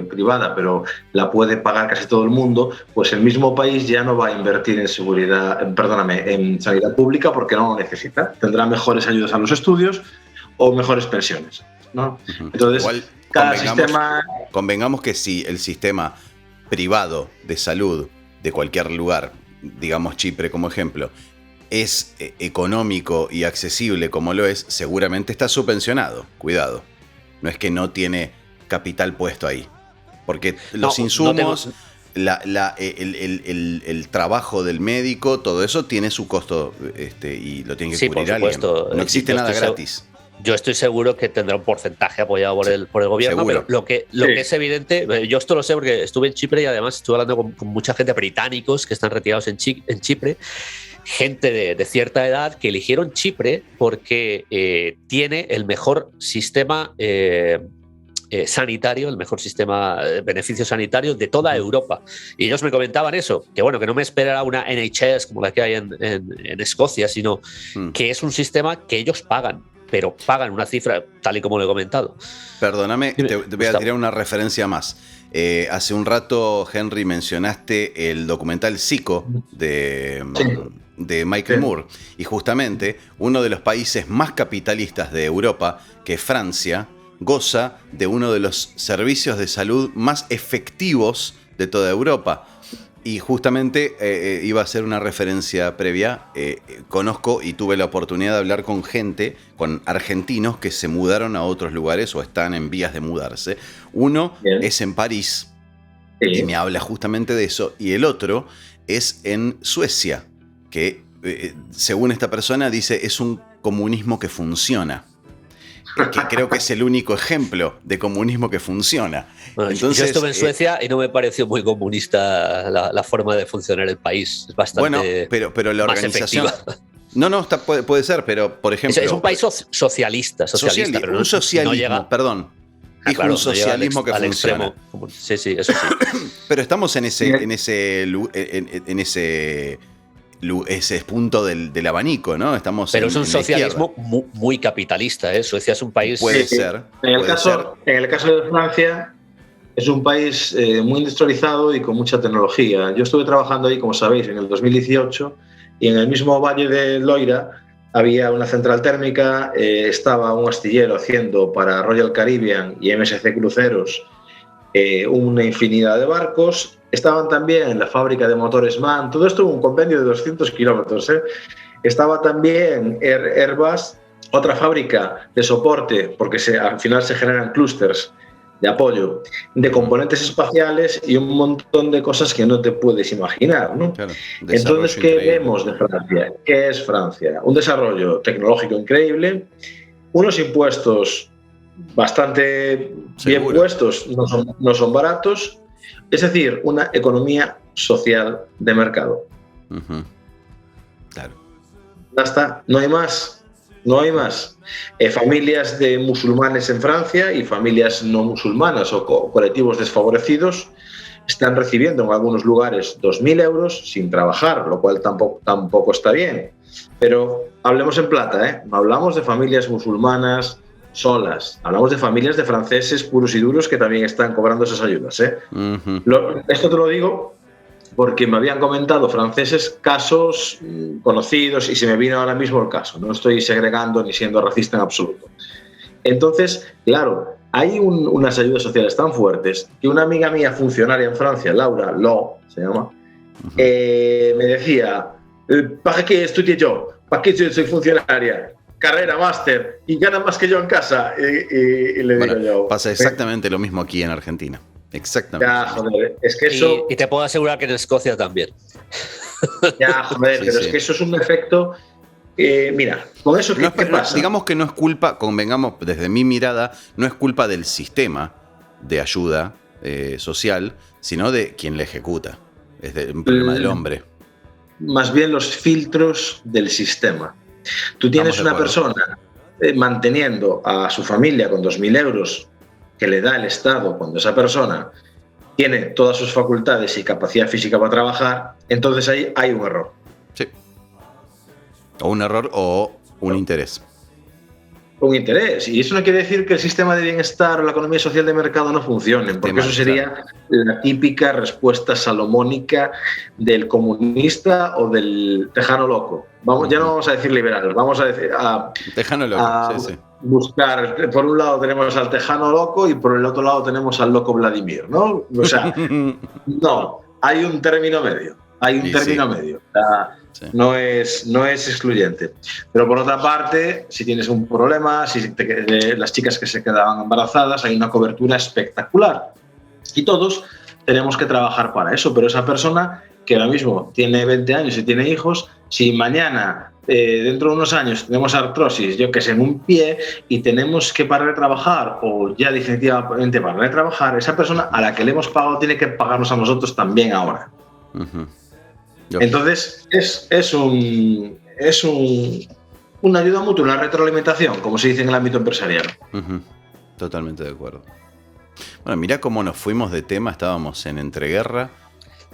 privada, pero la puede pagar casi todo el mundo, pues el mismo país ya no va a invertir en en sanidad pública porque no lo necesita. Tendrá mejores ayudas a los estudios o mejores pensiones, ¿no? Entonces, igual, convengamos que si el sistema privado de salud de cualquier lugar, digamos Chipre como ejemplo, es económico y accesible como lo es, seguramente está subvencionado. Cuidado. No es que no tiene capital puesto ahí. Porque los insumos, el trabajo del médico, todo eso tiene su costo y lo tiene que cubrir alguien. No existe nada gratis. Yo estoy seguro que tendrá un porcentaje apoyado por el gobierno, seguro. Pero lo que es evidente, yo esto lo sé porque estuve en Chipre y además estuve hablando con mucha gente británicos que están retirados en Chipre, gente de cierta edad que eligieron Chipre porque tiene el mejor sistema sanitario, el mejor sistema de beneficios sanitarios de toda Europa. Y ellos me comentaban eso, que bueno, que no me esperara una NHS como la que hay en Escocia, sino que es un sistema que ellos pagan, pero pagan una cifra tal y como lo he comentado. Perdóname, te voy a tirar una referencia más. Hace un rato, Henry, mencionaste el documental Zico de Michael Moore. Y justamente uno de los países más capitalistas de Europa, que es Francia, goza de uno de los servicios de salud más efectivos de toda Europa. Y justamente iba a hacer una referencia previa. Conozco y tuve la oportunidad de hablar con gente, con argentinos que se mudaron a otros lugares o están en vías de mudarse. Uno es en París, y me habla justamente de eso. Y el otro es en Suecia, que según esta persona dice es un comunismo que funciona. Que creo que es el único ejemplo de comunismo que funciona. Bueno, entonces, yo estuve en Suecia y no me pareció muy comunista la forma de funcionar el país. Es bastante pero la organización... No, puede ser, pero por ejemplo... Es un país socialista, pero un socialismo, no llega, perdón. Dijo un socialismo que funciona. Extremo. Sí, eso sí. Pero estamos en ese punto del abanico, ¿no? Estamos pero es un socialismo muy capitalista, ¿eh? Suecia es un país... Puede ser. En el caso de Francia, es un país muy industrializado y con mucha tecnología. Yo estuve trabajando ahí, como sabéis, en el 2018, y en el mismo Valle de Loira había una central térmica, estaba un astillero haciendo para Royal Caribbean y MSC Cruceros una infinidad de barcos. Estaban también en la fábrica de motores MAN, todo esto en un compendio de 200 kilómetros. Estaba también Airbus, otra fábrica de soporte, porque al final se generan clústeres de apoyo, de componentes espaciales y un montón de cosas que no te puedes imaginar, ¿no? Claro, entonces, ¿qué vemos de Francia? ¿Qué es Francia? Un desarrollo tecnológico increíble, unos impuestos bastante bien puestos, no son baratos, es decir, una economía social de mercado. Claro. Ya está, no hay más. No hay más. Familias de musulmanes en Francia y familias no musulmanas o colectivos desfavorecidos están recibiendo en algunos lugares 2.000 euros sin trabajar, lo cual tampoco está bien. Pero hablemos en plata, ¿eh? No hablamos de familias musulmanas solas, hablamos de familias de franceses puros y duros que también están cobrando esas ayudas, ¿eh? Esto te lo digo porque me habían comentado franceses casos conocidos y se me vino ahora mismo el caso. No estoy segregando ni siendo racista en absoluto. Entonces, claro, hay unas ayudas sociales tan fuertes que una amiga mía funcionaria en Francia, Laura Lo se llama, me decía, ¿para qué estudié yo? ¿Para qué yo soy funcionaria? Carrera, máster, y gana más que yo en casa. Y le digo yo... Pasa exactamente lo mismo aquí en Argentina. Exactamente. Ya, joder, es que eso... Y te puedo asegurar que en Escocia también. Ya, joder, pero es que eso es un efecto... mira, con eso, ¿qué pasa? Digamos que no es culpa, convengamos, desde mi mirada, no es culpa del sistema de ayuda social, sino de quien la ejecuta. Es un problema del hombre. Más bien los filtros del sistema. Tú tienes una persona manteniendo a su familia con 2.000 euros que le da el Estado cuando esa persona tiene todas sus facultades y capacidad física para trabajar, entonces ahí hay un error. Sí. O un error o un interés. Un interés. Y eso no quiere decir que el sistema de bienestar o la economía social de mercado no funcionen, porque eso sería la típica respuesta salomónica del comunista o del tejano loco. Ya no vamos a decir liberal, vamos a decir tejano loco, sí. Buscar, por un lado tenemos al tejano loco y por el otro lado tenemos al loco Vladimir, ¿no? O sea, no, hay un término medio. Medio. O sea, no es excluyente. Pero por otra parte, si tienes un problema, las chicas que se quedaban embarazadas, hay una cobertura espectacular. Y todos tenemos que trabajar para eso. Pero esa persona que ahora mismo tiene 20 años y tiene hijos, si mañana, dentro de unos años, tenemos artrosis, yo que sé, en un pie y tenemos que parar de trabajar o ya definitivamente parar de trabajar, esa persona a la que le hemos pagado tiene que pagarnos a nosotros también ahora. Entonces, es una ayuda mutua, una retroalimentación, como se dice en el ámbito empresarial. Totalmente de acuerdo. Bueno, mirá cómo nos fuimos de tema, estábamos en entreguerra.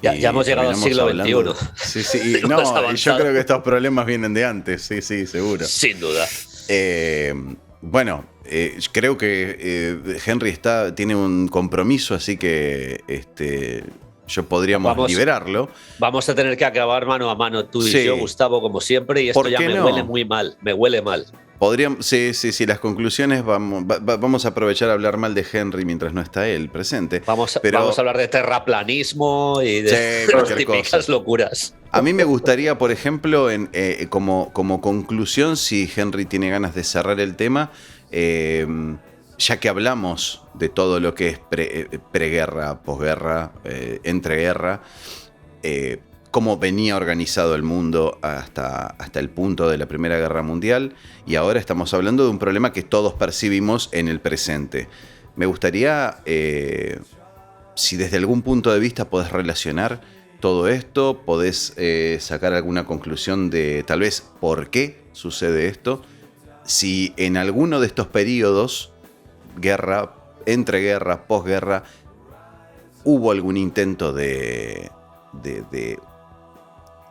Ya hemos llegado al siglo XXI. Sí, y yo creo que estos problemas vienen de antes, sí, seguro. Sin duda. Bueno, creo que Henry tiene un compromiso, así que podríamos liberarlo. Vamos a tener que acabar mano a mano tú y yo, Gustavo, como siempre, y esto ya me huele muy mal, me huele mal. Sí, las conclusiones vamos a aprovechar a hablar mal de Henry mientras no está él presente. Vamos a hablar de terraplanismo y de las típicas locuras. A mí me gustaría, por ejemplo, como conclusión, si Henry tiene ganas de cerrar el tema, ya que hablamos de todo lo que es preguerra, posguerra, entreguerra, cómo venía organizado el mundo hasta el punto de la Primera Guerra Mundial, y ahora estamos hablando de un problema que todos percibimos en el presente. Me gustaría, si desde algún punto de vista podés relacionar todo esto, podés sacar alguna conclusión de tal vez por qué sucede esto, si en alguno de estos periodos, guerra, entreguerra, posguerra, hubo algún intento de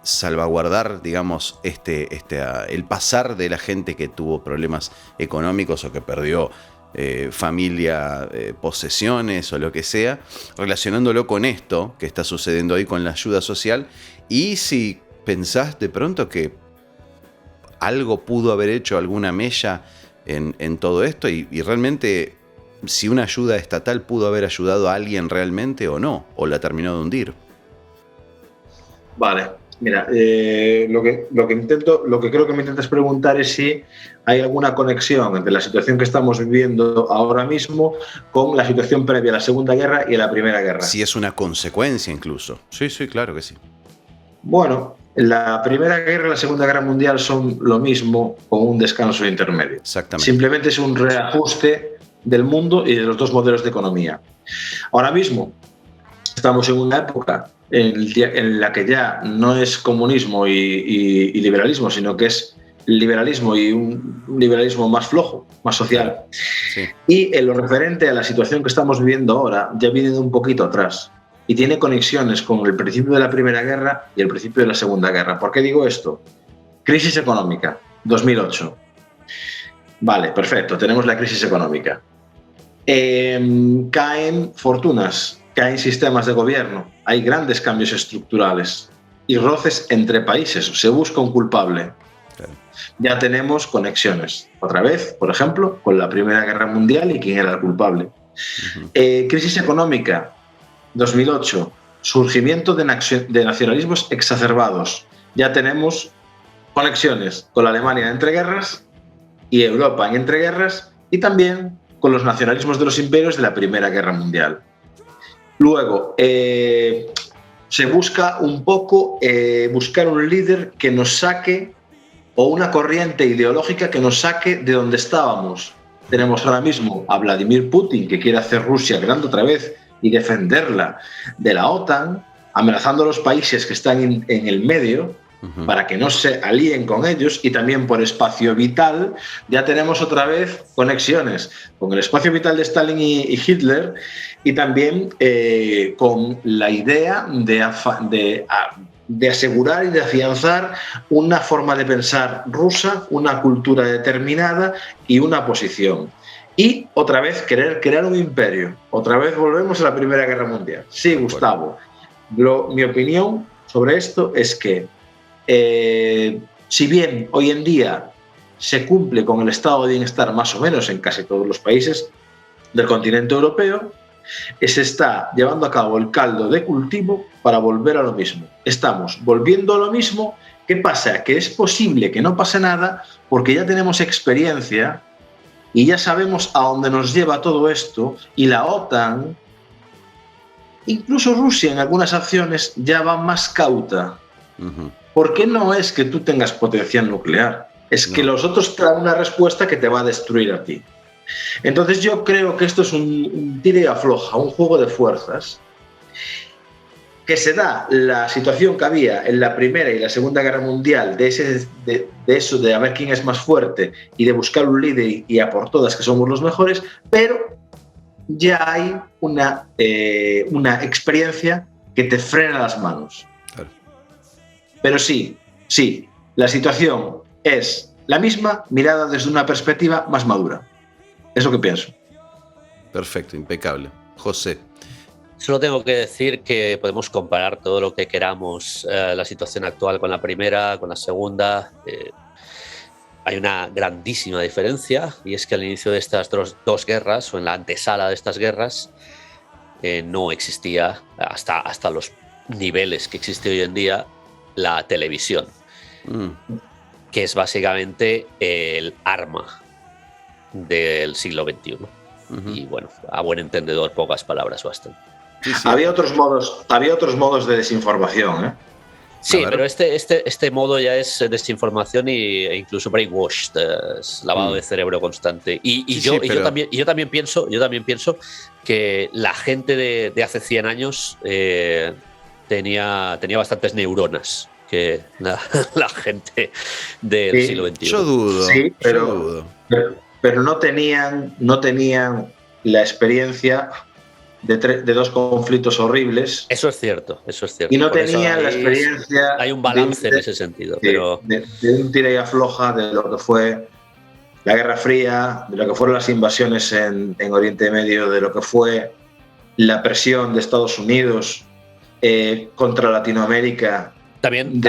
salvaguardar, digamos, el pasar de la gente que tuvo problemas económicos o que perdió familia, posesiones o lo que sea, relacionándolo con esto que está sucediendo ahí con la ayuda social, y si pensás de pronto que algo pudo haber hecho alguna mella en todo esto, y realmente si una ayuda estatal pudo haber ayudado a alguien realmente o no, o la terminó de hundir. Vale, mira, lo que creo que me intentas preguntar es si hay alguna conexión entre la situación que estamos viviendo ahora mismo con la situación previa a la Segunda Guerra y a la Primera Guerra. Si es una consecuencia incluso. Sí, claro que sí. Bueno, la Primera Guerra y la Segunda Guerra Mundial son lo mismo con un descanso intermedio. Exactamente. Simplemente es un reajuste del mundo y de los dos modelos de economía. Ahora mismo estamos en una época en la que ya no es comunismo y liberalismo, sino que es liberalismo y un liberalismo más flojo, más social. Sí. Y en lo referente a la situación que estamos viviendo ahora, ya viene de un poquito atrás y tiene conexiones con el principio de la Primera Guerra y el principio de la Segunda Guerra. ¿Por qué digo esto? Crisis económica, 2008. Vale, perfecto, tenemos la crisis económica. Caen fortunas, caen sistemas de gobierno, hay grandes cambios estructurales y roces entre países, se busca un culpable. Claro. Ya tenemos conexiones, otra vez, por ejemplo, con la Primera Guerra Mundial y quién era el culpable. Crisis económica, 2008, surgimiento de nacionalismos exacerbados. Ya tenemos conexiones con la Alemania en entreguerras y Europa en entreguerras, y también con los nacionalismos de los imperios de la Primera Guerra Mundial. Luego, se busca un poco buscar un líder que nos saque, o una corriente ideológica que nos saque de donde estábamos. Tenemos ahora mismo a Vladimir Putin, que quiere hacer Rusia grande otra vez y defenderla de la OTAN, amenazando a los países que están en el medio, para que no se alíen con ellos, y también por espacio vital ya tenemos otra vez conexiones con el espacio vital de Stalin y Hitler, y también con la idea de asegurar y de afianzar una forma de pensar rusa, una cultura determinada y una posición. Y otra vez querer crear un imperio. Otra vez volvemos a la Primera Guerra Mundial. Sí, Gustavo. Mi opinión sobre esto es que si bien hoy en día se cumple con el estado de bienestar más o menos en casi todos los países del continente europeo, se está llevando a cabo el caldo de cultivo para volver a lo mismo. Estamos volviendo a lo mismo. ¿Qué pasa? Que es posible que no pase nada porque ya tenemos experiencia y ya sabemos a dónde nos lleva todo esto, y la OTAN, incluso Rusia en algunas acciones, ya va más cauta. Porque no es que tú tengas potencial nuclear, es que los otros te dan una respuesta que te va a destruir a ti. Entonces yo creo que esto es un tira y afloja, un juego de fuerzas, que se da la situación que había en la Primera y la Segunda Guerra Mundial, de eso de a ver quién es más fuerte y de buscar un líder y a por todas que somos los mejores, pero ya hay una experiencia que te frena las manos. Claro. Pero sí, la situación es la misma, mirada desde una perspectiva más madura. Es lo que pienso. Perfecto, impecable. José. Solo tengo que decir que podemos comparar todo lo que queramos, la situación actual con la primera, con la segunda. Hay una grandísima diferencia, y es que al inicio de estas dos guerras, o en la antesala de estas guerras, no existía, hasta los niveles que existe hoy en día, la televisión, que es básicamente el arma del siglo XXI. Y bueno, a buen entendedor, pocas palabras bastan. Sí. Había otros modos de desinformación, ¿eh? Sí, pero este modo ya es desinformación e incluso brainwashed, es lavado de cerebro constante. Yo también pienso que la gente de hace 100 años tenía bastantes neuronas que la gente del siglo XXI. Yo dudo. Sí, pero no tenían la experiencia de dos conflictos horribles. Eso es cierto. Y no tenían la experiencia. Hay un balance en ese sentido. Pero de un tira y afloja de lo que fue la Guerra Fría, de lo que fueron las invasiones en Oriente Medio, de lo que fue la presión de Estados Unidos contra Latinoamérica. También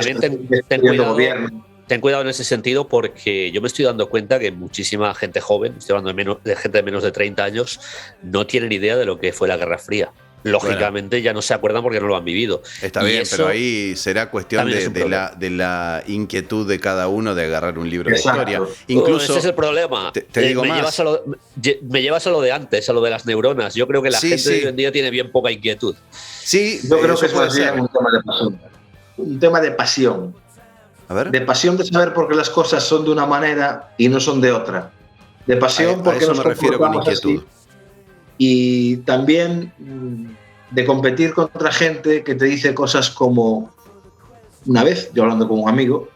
ten cuidado en ese sentido, porque yo me estoy dando cuenta que muchísima gente joven, estoy hablando de gente de menos de 30 años, no tienen idea de lo que fue la Guerra Fría. Lógicamente ya no se acuerdan porque no lo han vivido. Está bien, pero ahí será cuestión de la inquietud de cada uno de agarrar un libro de historia. Incluso, ese es el problema. Te digo más. Me llevas a lo de antes, a lo de las neuronas. Yo creo que la gente de hoy en día tiene bien poca inquietud. Sí, yo creo que puede ser un tema de pasión. Un tema de pasión. A ver. De pasión de saber por qué las cosas son de una manera y no son de otra. De pasión porque nos refiero con inquietud. Así. Y también de competir contra gente que te dice cosas como, una vez yo hablando con un amigo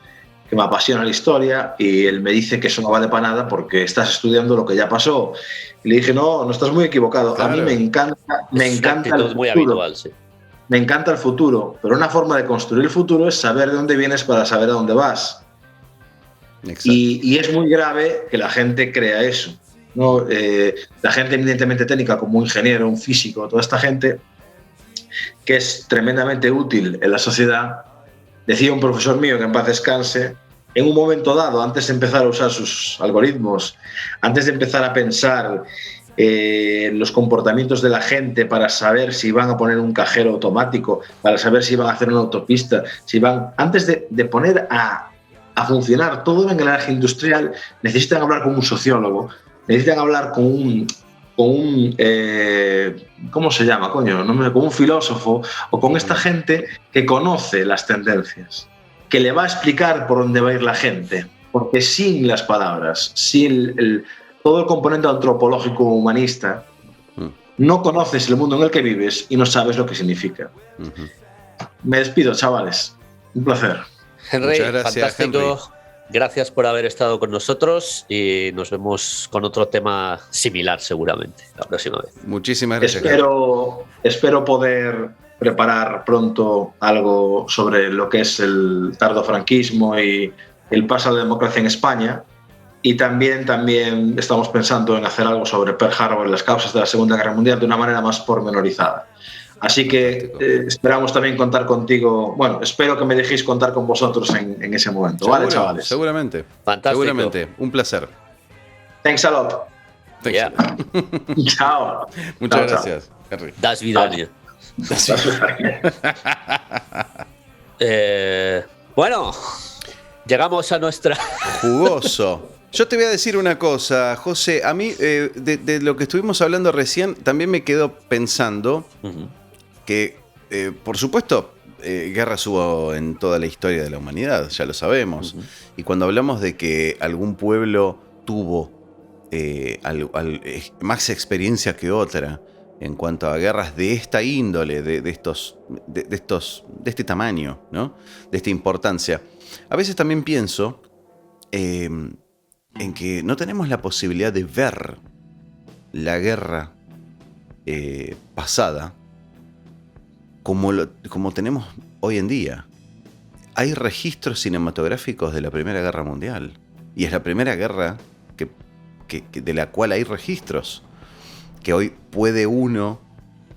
que me apasiona la historia y él me dice que eso no vale para nada porque estás estudiando lo que ya pasó. Y le dije, no estás muy equivocado. Claro. A mí me encanta el futuro. Muy habitual, sí. Me encanta el futuro, pero una forma de construir el futuro es saber de dónde vienes para saber a dónde vas. Y es muy grave que la gente crea eso, ¿no? La gente eminentemente técnica, como un ingeniero, un físico, toda esta gente que es tremendamente útil en la sociedad, decía un profesor mío, que en paz descanse, en un momento dado, antes de empezar a usar sus algoritmos, antes de empezar a pensar los comportamientos de la gente para saber si van a poner un cajero automático, para saber si van a hacer una autopista, antes de poner a funcionar todo el engranaje industrial, necesitan hablar con un sociólogo, necesitan hablar con un ¿cómo se llama, coño? Con un filósofo o con esta gente que conoce las tendencias, que le va a explicar por dónde va a ir la gente, porque sin las palabras, sin todo el componente antropológico humanista, no conoces el mundo en el que vives y no sabes lo que significa. Me despido, chavales. Un placer. Henry, muchas gracias, fantástico. Henry. Gracias por haber estado con nosotros y nos vemos con otro tema similar seguramente la próxima vez. Muchísimas gracias. Espero poder preparar pronto algo sobre lo que es el tardofranquismo y el paso a la democracia en España. Y también estamos pensando en hacer algo sobre Pearl Harbor y las causas de la Segunda Guerra Mundial de una manera más pormenorizada. Así que esperamos también contar contigo. Bueno, espero que me dejéis contar con vosotros en ese momento. Seguro, ¿vale, chavales? Seguramente. Fantástico. Seguramente. Un placer. Thanks a lot. Yeah. Chao. Muchas gracias, Henry. Das Vidania. Bueno, llegamos a nuestra... Jugoso. Yo te voy a decir una cosa, José. A mí, de lo que estuvimos hablando recién, también me quedo pensando que, por supuesto, guerras hubo en toda la historia de la humanidad, ya lo sabemos. Y cuando hablamos de que algún pueblo tuvo más experiencia que otra en cuanto a guerras de esta índole, de este tamaño, ¿no? De esta importancia, a veces también pienso en que no tenemos la posibilidad de ver la guerra pasada como tenemos hoy en día. Hay registros cinematográficos de la Primera Guerra Mundial y es la primera guerra de la cual hay registros que hoy puede uno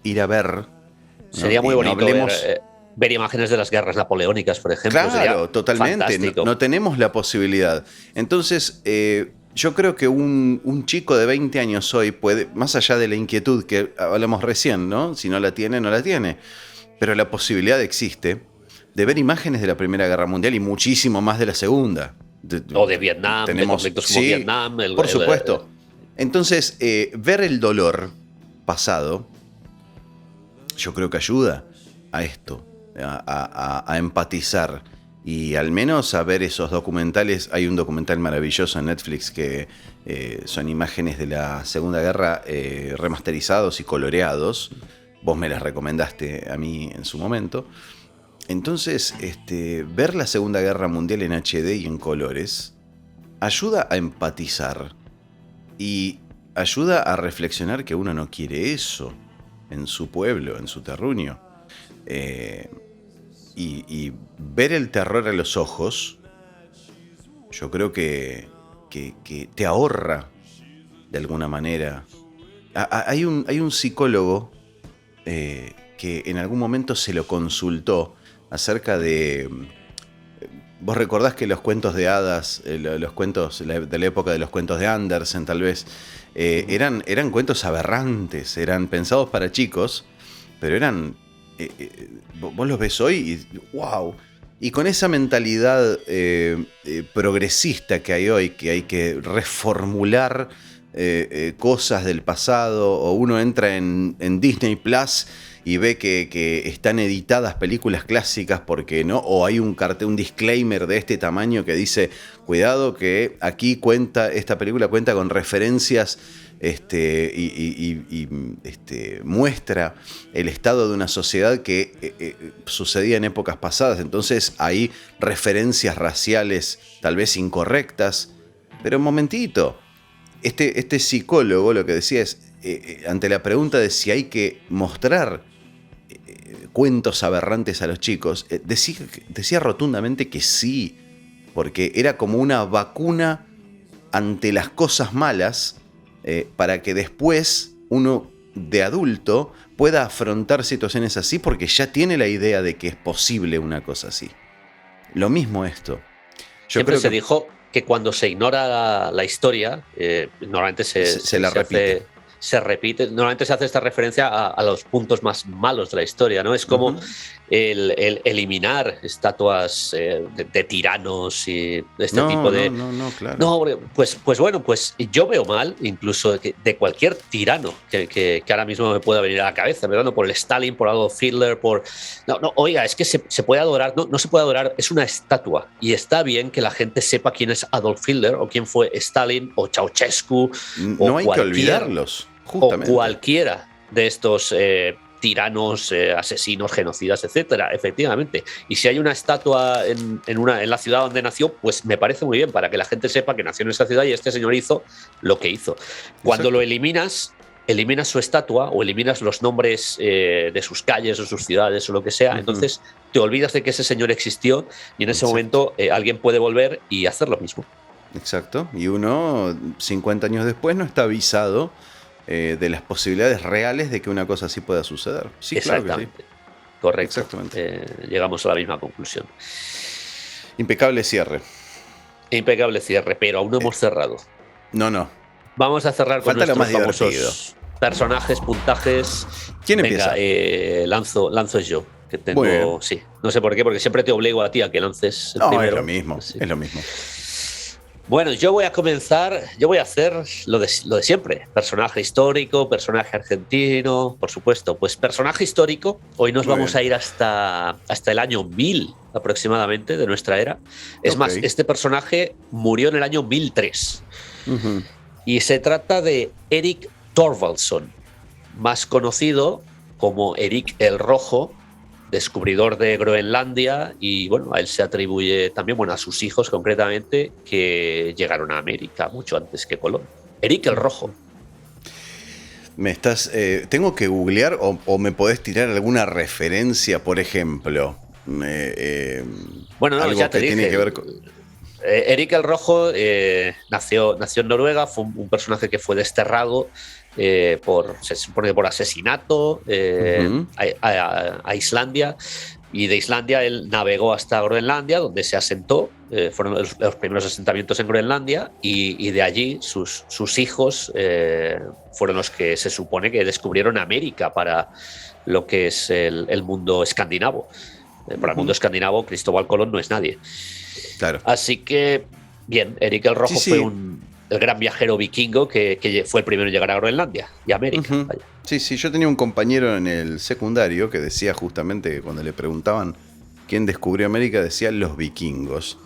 ir a ver, ¿no? Sería muy bonito ver imágenes de las guerras napoleónicas, por ejemplo. Claro, totalmente. No tenemos la posibilidad. Entonces, yo creo que un chico de 20 años hoy puede, más allá de la inquietud que hablamos recién, ¿no? Si no la tiene, no la tiene. Pero la posibilidad existe de ver imágenes de la Primera Guerra Mundial y muchísimo más de la Segunda. O de Vietnam, de conflictos como Vietnam. Por supuesto. Entonces, ver el dolor pasado, yo creo que ayuda a esto, a empatizar y al menos a ver esos documentales. Hay un documental maravilloso en Netflix que son imágenes de la Segunda Guerra remasterizados y coloreados. Vos me las recomendaste a mí en su momento. Entonces, ver la Segunda Guerra Mundial en HD y en colores ayuda a empatizar y ayuda a reflexionar que uno no quiere eso en su pueblo, en su terruño. Y ver el terror a los ojos, yo creo que te ahorra de alguna manera. Hay un psicólogo que en algún momento se lo consultó acerca de... Vos recordás que los cuentos de hadas, los cuentos de la época de los cuentos de Andersen tal vez, eran cuentos aberrantes, eran pensados para chicos, pero eran... vos los ves hoy y ¡wow! Y con esa mentalidad progresista que hay hoy, que hay que reformular cosas del pasado, o uno entra en Disney Plus y ve que están editadas películas clásicas porque no, o hay un cartel, un disclaimer de este tamaño que dice cuidado que aquí esta película cuenta con referencias muestra el estado de una sociedad que sucedía en épocas pasadas. Entonces hay referencias raciales tal vez incorrectas, pero un momentito, este psicólogo lo que decía es ante la pregunta de si hay que mostrar cuentos aberrantes a los chicos, decía rotundamente que sí, porque era como una vacuna ante las cosas malas, para que después uno de adulto pueda afrontar situaciones así porque ya tiene la idea de que es posible una cosa así. Lo mismo esto. Siempre se dijo que cuando se ignora la historia, normalmente se la repite. Se repite, normalmente se hace esta referencia a los puntos más malos de la historia, ¿no? Es como el eliminar estatuas de tiranos y este tipo de... No, claro. No, pues bueno, pues yo veo mal incluso de cualquier tirano que ahora mismo me pueda venir a la cabeza, ¿verdad? Por el Stalin, por Adolf Hitler, por... No, oiga, es que se puede adorar, no se puede adorar, es una estatua y está bien que la gente sepa quién es Adolf Hitler o quién fue Stalin o Ceausescu. No hay que olvidarlos. Justamente. O cualquiera de estos tiranos, asesinos, genocidas, etcétera, efectivamente. Y si hay una estatua en la ciudad donde nació, pues me parece muy bien para que la gente sepa que nació en esa ciudad y este señor hizo lo que hizo. Cuando Exacto. Lo eliminas su estatua o eliminas los nombres de sus calles o sus ciudades o lo que sea, entonces te olvidas de que ese señor existió y en ese momento alguien puede volver y hacer lo mismo. Exacto. Y uno, 50 años después, no está avisado de las posibilidades reales de que una cosa así pueda suceder. Sí, exactamente. Claro que sí. Correcto. Exactamente. Llegamos a la misma conclusión. Impecable cierre. Impecable cierre, pero aún no hemos cerrado. No. Vamos a cerrar con nuestros famosos personajes, puntajes. ¿Quién empieza? Lanzo yo. Que tengo, sí. No sé por qué, porque siempre te obligo a ti a que lances el primero. Es lo mismo, sí. Es lo mismo. Bueno, yo voy a hacer lo de siempre. Personaje histórico, personaje argentino, por supuesto. Pues personaje histórico, hoy nos vamos a ir hasta el año 1000 aproximadamente de nuestra era. Es más, este personaje murió en el año 1003. Y se trata de Erik Thorvaldsson, más conocido como Erik el Rojo, descubridor de Groenlandia, y bueno, a él se atribuye también, a sus hijos concretamente, que llegaron a América mucho antes que Colón. Erik el Rojo. ¿Tengo que googlear o me podés tirar alguna referencia, por ejemplo? Bueno, no, ya te dije. Tiene que ver con... Erik el Rojo nació en Noruega, fue un personaje que fue desterrado se supone que por asesinato a Islandia, y de Islandia él navegó hasta Groenlandia, donde se asentó, fueron los primeros asentamientos en Groenlandia, y de allí sus hijos fueron los que se supone que descubrieron América para lo que es el mundo escandinavo. Para el mundo escandinavo, Cristóbal Colón no es nadie. Claro. Así que, bien, Erik el Rojo fue un el gran viajero vikingo que fue el primero en llegar a Groenlandia y a América. Uh-huh. Sí, yo tenía un compañero en el secundario que decía justamente que cuando le preguntaban quién descubrió América, decía los vikingos.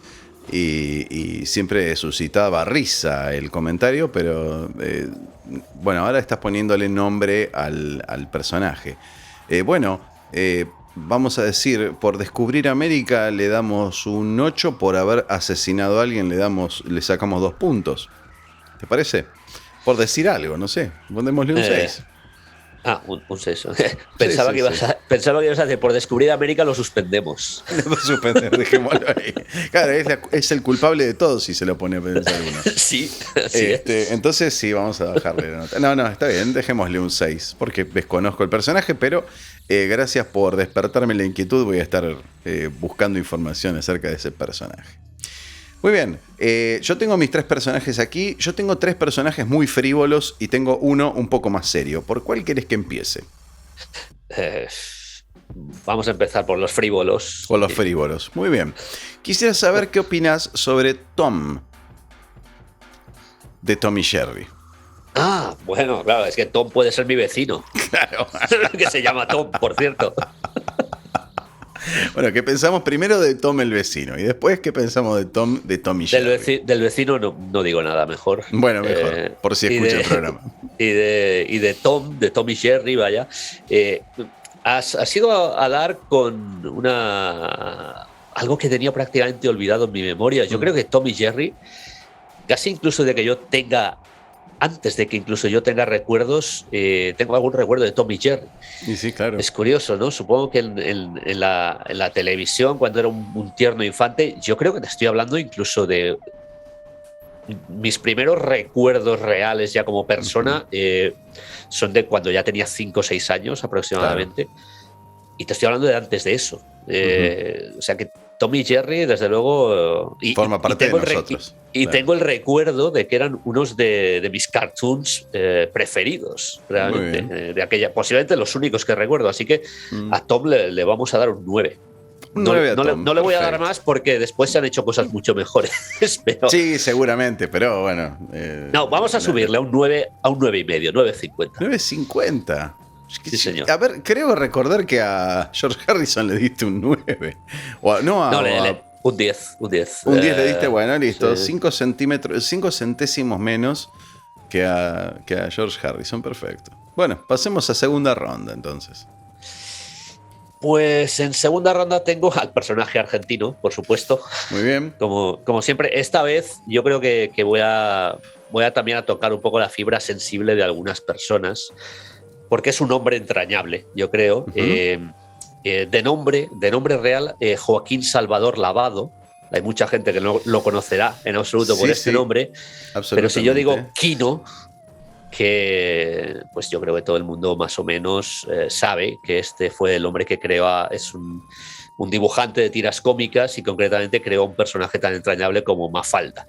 Y siempre suscitaba risa el comentario, pero bueno, ahora estás poniéndole nombre al personaje. Vamos a decir, por descubrir América le damos un 8, por haber asesinado a alguien le sacamos 2 puntos. ¿Te parece? Por decir algo, no sé, ponémosle un 6. Un 6. Pensaba que ibas a decir, por descubrir América lo suspendemos. Dejémoslo ahí. Claro, es el culpable de todo si se lo pone a pensar uno. Sí, así es. Entonces sí, vamos a bajarle la nota. No, está bien, dejémosle un 6, porque desconozco el personaje, pero gracias por despertarme la inquietud, voy a estar buscando información acerca de ese personaje. Muy bien, yo tengo mis 3 personajes aquí. Yo tengo 3 personajes muy frívolos y tengo uno un poco más serio. ¿Por cuál querés que empiece? Vamos a empezar por los frívolos. Por los frívolos, muy bien. Quisiera saber qué opinas sobre Tom, de Tom y Jerry. Bueno, claro, es que Tom puede ser mi vecino. Claro. Que se llama Tom, por cierto. Bueno, ¿qué pensamos primero de Tom el vecino? Y después, ¿qué pensamos de Tom y Jerry? Del vecino no digo nada, mejor. Bueno, mejor, por si escucha el programa. Y de Tom y Jerry, vaya. Has ido a dar con algo que tenía prácticamente olvidado en mi memoria. Yo creo que Tom y Jerry, casi incluso de que yo tenga... Antes de que incluso yo tenga recuerdos, tengo algún recuerdo de Tom y Jerry. Y sí, claro. Es curioso, ¿no? Supongo que en la televisión, cuando era un tierno infante, yo creo que te estoy hablando incluso de mis primeros recuerdos reales ya como persona, son de cuando ya tenía 5 o 6 años aproximadamente. Claro. Y te estoy hablando de antes de eso. O sea que Tom y Jerry, desde luego... Forma parte de nosotros. Y tengo el recuerdo de que eran unos de mis cartoons preferidos, realmente. De aquella, posiblemente los únicos que recuerdo. Así que a Tom le vamos a dar un 9. No le voy a dar más porque después se han hecho cosas mucho mejores. Pero, sí, seguramente, pero bueno. No, vamos a subirle a un 9, a un 9,5, 9,50. 9,50. Sí, señor. A ver, creo recordar que a George Harrison le diste un 9. Un 10. Un 10 le diste, bueno, listo. Sí. 5 centésimos menos que a George Harrison, perfecto. Bueno, pasemos a segunda ronda entonces. Pues en segunda ronda tengo al personaje argentino, por supuesto. Muy bien. Como siempre, esta vez yo creo que voy a también a tocar un poco la fibra sensible de algunas personas, porque es un hombre entrañable, yo creo. Uh-huh. De nombre real, Joaquín Salvador Lavado. Hay mucha gente que no lo conocerá en absoluto por este nombre. Pero si yo digo Quino, que pues yo creo que todo el mundo más o menos sabe que este fue el hombre que creó, es un dibujante de tiras cómicas y concretamente creó un personaje tan entrañable como Mafalda.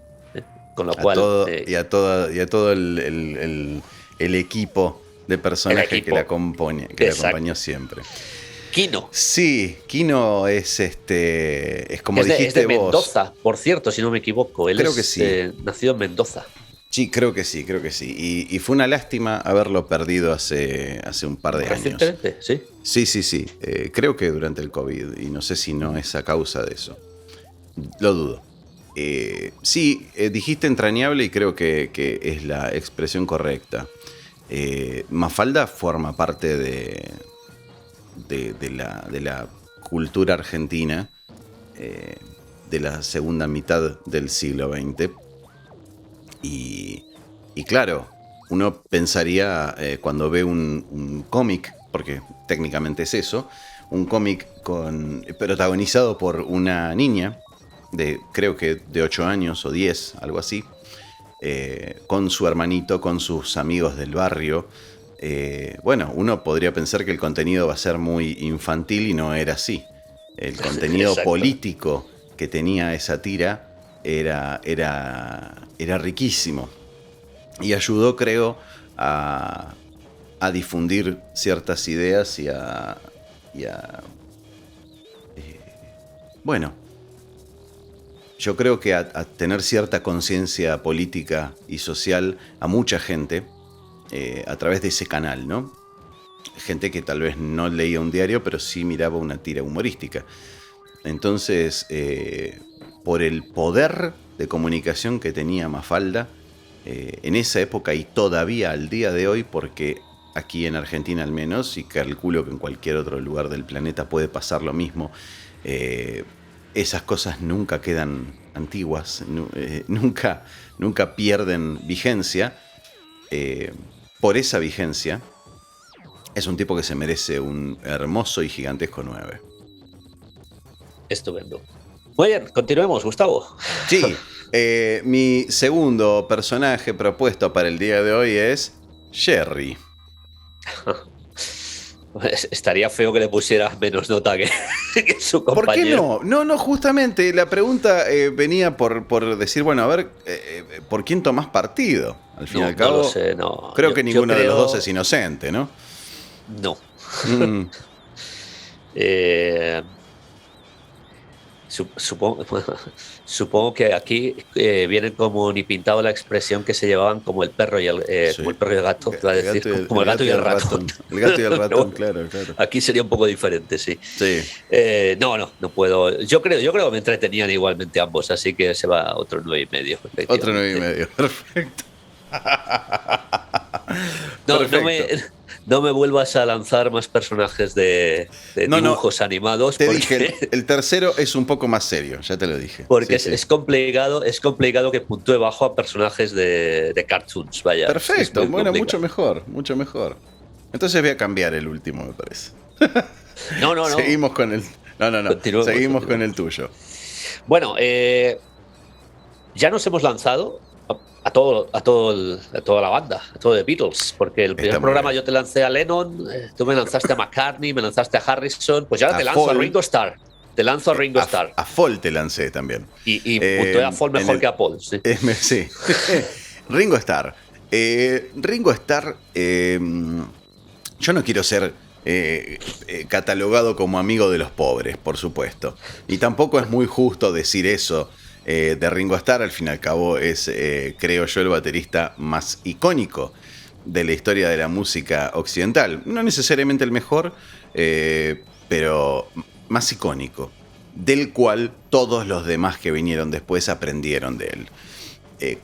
Con lo cual... a todo el equipo de personajes que la acompañó siempre. Quino. Sí, Quino es como dijiste es de vos. Mendoza, por cierto, si no me equivoco. Él creo que sí. Nacido en Mendoza. Sí, creo que sí. Y fue una lástima haberlo perdido hace un par de años. ¿Recientemente? Sí. Sí. Creo que durante el COVID. Y no sé si no es a causa de eso. Lo dudo. Sí, dijiste entrañable y creo que es la expresión correcta. Mafalda forma parte de la cultura argentina de la segunda mitad del siglo XX. Y claro, uno pensaría cuando ve un cómic, porque técnicamente es eso, un cómic protagonizado por una niña, creo que de 8 años o 10, algo así, con su hermanito, con sus amigos del barrio. Bueno, uno podría pensar que el contenido va a ser muy infantil y no era así. El contenido político que tenía esa tira era riquísimo y ayudó, creo, a difundir ciertas ideas y yo creo que a tener cierta conciencia política y social a mucha gente a través de ese canal, ¿no? Gente que tal vez no leía un diario, pero sí miraba una tira humorística. Entonces, por el poder de comunicación que tenía Mafalda, en esa época y todavía al día de hoy, porque aquí en Argentina al menos, y calculo que en cualquier otro lugar del planeta puede pasar lo mismo, esas cosas nunca quedan antiguas, nunca pierden vigencia. Por esa vigencia, es un tipo que se merece un hermoso y gigantesco 9. Estupendo. Muy bien, continuemos, Gustavo. Sí, mi segundo personaje propuesto para el día de hoy es Jerry. Estaría feo que le pusiera menos nota que su compañero. ¿Por qué no? No, justamente la pregunta venía por decir, bueno, a ver, ¿por quién tomás partido? Al fin y al cabo, no lo sé, no. Creo que ninguno de los dos es inocente, ¿no? No. Supongo que aquí viene como ni pintado la expresión que se llevaban como el perro y sí. como el perro y el gato, como el gato y el ratón. El gato y el ratón, No, claro. Aquí sería un poco diferente, sí. Sí. No puedo. Yo creo que me entretenían igualmente ambos, así que se va a otro 9,5. Otro 9,5, perfecto. No me vuelvas a lanzar más personajes de dibujos animados. Te dije, el tercero es un poco más serio, ya te lo dije. Porque sí. Es complicado que puntúe bajo a personajes de cartoons, vaya. Perfecto, bueno, complicado. mucho mejor. Entonces voy a cambiar el último, me parece. No. Seguimos con el... No. Seguimos con el tuyo. Bueno, ya nos hemos lanzado a toda la banda, a todo The Beatles, porque el primer programa yo te lancé a Lennon, tú me lanzaste a McCartney, me lanzaste a Harrison, pues ahora te lanzo a Ringo Starr. Te lanzo a Ringo Starr. A Paul te lancé también. Y puntué a Paul mejor que a Paul. Sí. Sí. Ringo Starr. Ringo Starr, yo no quiero ser catalogado como amigo de los pobres, por supuesto. Y tampoco es muy justo decir eso de Ringo Starr. Al fin y al cabo es, creo yo, el baterista más icónico de la historia de la música occidental. No necesariamente el mejor, pero más icónico, del cual todos los demás que vinieron después aprendieron de él.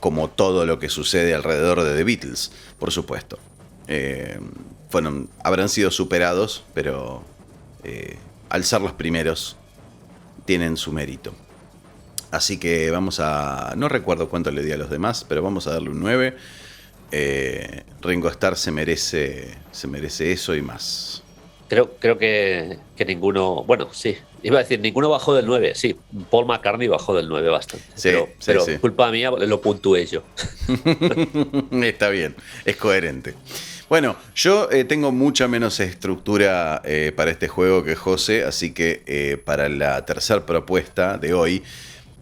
Como todo lo que sucede alrededor de The Beatles, por supuesto. Habrán sido superados, pero al ser los primeros tienen su mérito. Así que vamos a... No recuerdo cuánto le di a los demás, pero vamos a darle un 9. Ringo Starr se merece eso y más. Creo que ninguno... Bueno, sí. Iba a decir, ninguno bajó del 9. Sí, Paul McCartney bajó del 9 bastante. Sí, pero sí. Culpa mía, lo puntué yo. Está bien, es coherente. Bueno, yo tengo mucha menos estructura para este juego que José, así que para la tercera propuesta de hoy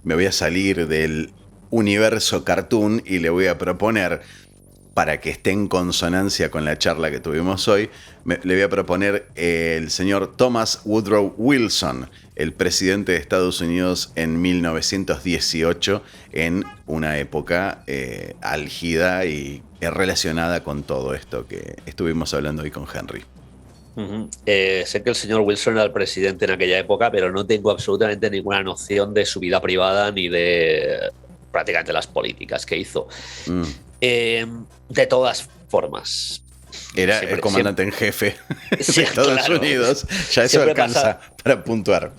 me voy a salir del universo cartoon y le voy a proponer, para que esté en consonancia con la charla que tuvimos hoy, le voy a proponer el señor Thomas Woodrow Wilson, el presidente de Estados Unidos en 1918, en una época álgida y relacionada con todo esto que estuvimos hablando hoy con Henry. Sé que el señor Wilson era el presidente en aquella época, pero no tengo absolutamente ninguna noción de su vida privada ni de prácticamente las políticas que hizo. De todas formas, era el comandante en jefe de Estados Unidos. Ya eso alcanza para puntuar.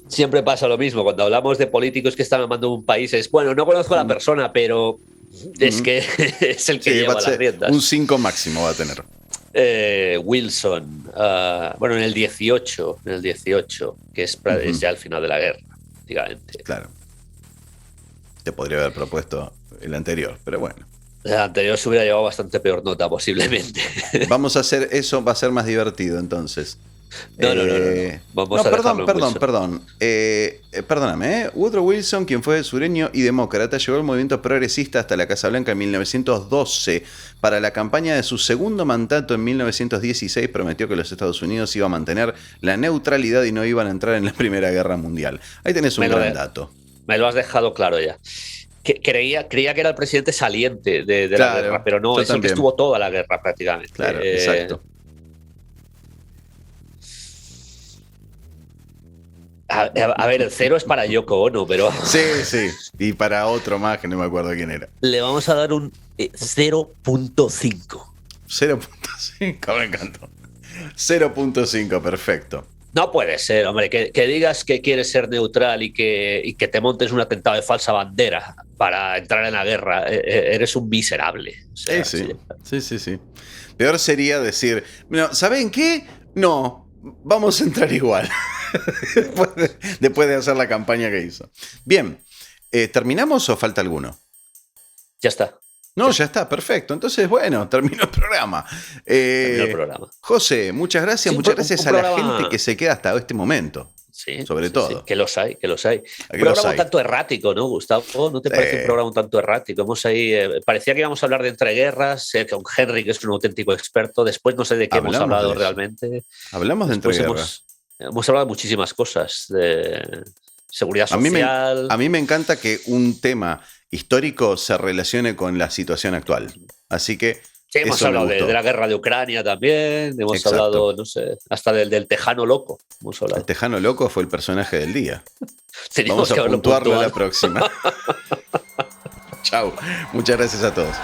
Siempre pasa lo mismo. Cuando hablamos de políticos que están amando un país, es bueno, no conozco a la persona, pero es que es el que lleva las riendas. Un 5 máximo va a tener. Wilson, en el 18, que es ya el final de la guerra, prácticamente. Claro. Te podría haber propuesto el anterior, pero bueno. El anterior se hubiera llevado bastante peor nota, posiblemente. Vamos a hacer eso, va a ser más divertido entonces. No. Vamos a perdón. Perdóname. Woodrow Wilson, quien fue sureño y demócrata, llegó al movimiento progresista hasta la Casa Blanca en 1912. Para la campaña de su segundo mandato en 1916 prometió que los Estados Unidos iba a mantener la neutralidad y no iban a entrar en la Primera Guerra Mundial. Ahí tenés un gran dato. Me lo has dejado claro ya. Creía que era el presidente saliente de la guerra, pero no, es el que estuvo toda la guerra prácticamente. Claro, exacto. A ver, el 0 es para Yoko Ono, pero... Sí, y para otro más que no me acuerdo quién era. Le vamos a dar un 0.5. 0.5, me encantó. 0.5, perfecto. No puede ser, hombre, que digas que quieres ser neutral y que te montes un atentado de falsa bandera para entrar en la guerra. Eres un miserable. O sea, sí. Peor sería decir, no, ¿saben qué? No, vamos a entrar igual. después de hacer la campaña que hizo. Bien, ¿terminamos o falta alguno? Ya está. No, ya está, perfecto. Entonces, bueno, terminó el programa. Terminó el programa. José, muchas gracias. Sí, muchas gracias a programa... la gente que se queda hasta este momento. Sí, sobre todo. Sí, que los hay. Un programa un tanto errático, ¿no, Gustavo? ¿No te parece un programa un tanto errático? Parecía que íbamos a hablar de entreguerras, con Henry, que es un auténtico experto. Después no sé de qué hemos hablado realmente. Hablamos de entreguerras. Hemos hablado de muchísimas cosas, de seguridad social. A mí me encanta que un tema histórico se relacione con la situación actual. Así que sí, hemos hablado de la guerra de Ucrania también, hemos hablado, no sé, hasta del Tejano Loco. Hemos hablado. El Tejano Loco fue el personaje del día. Vamos a puntuarlo a la próxima. Chao, muchas gracias a todos.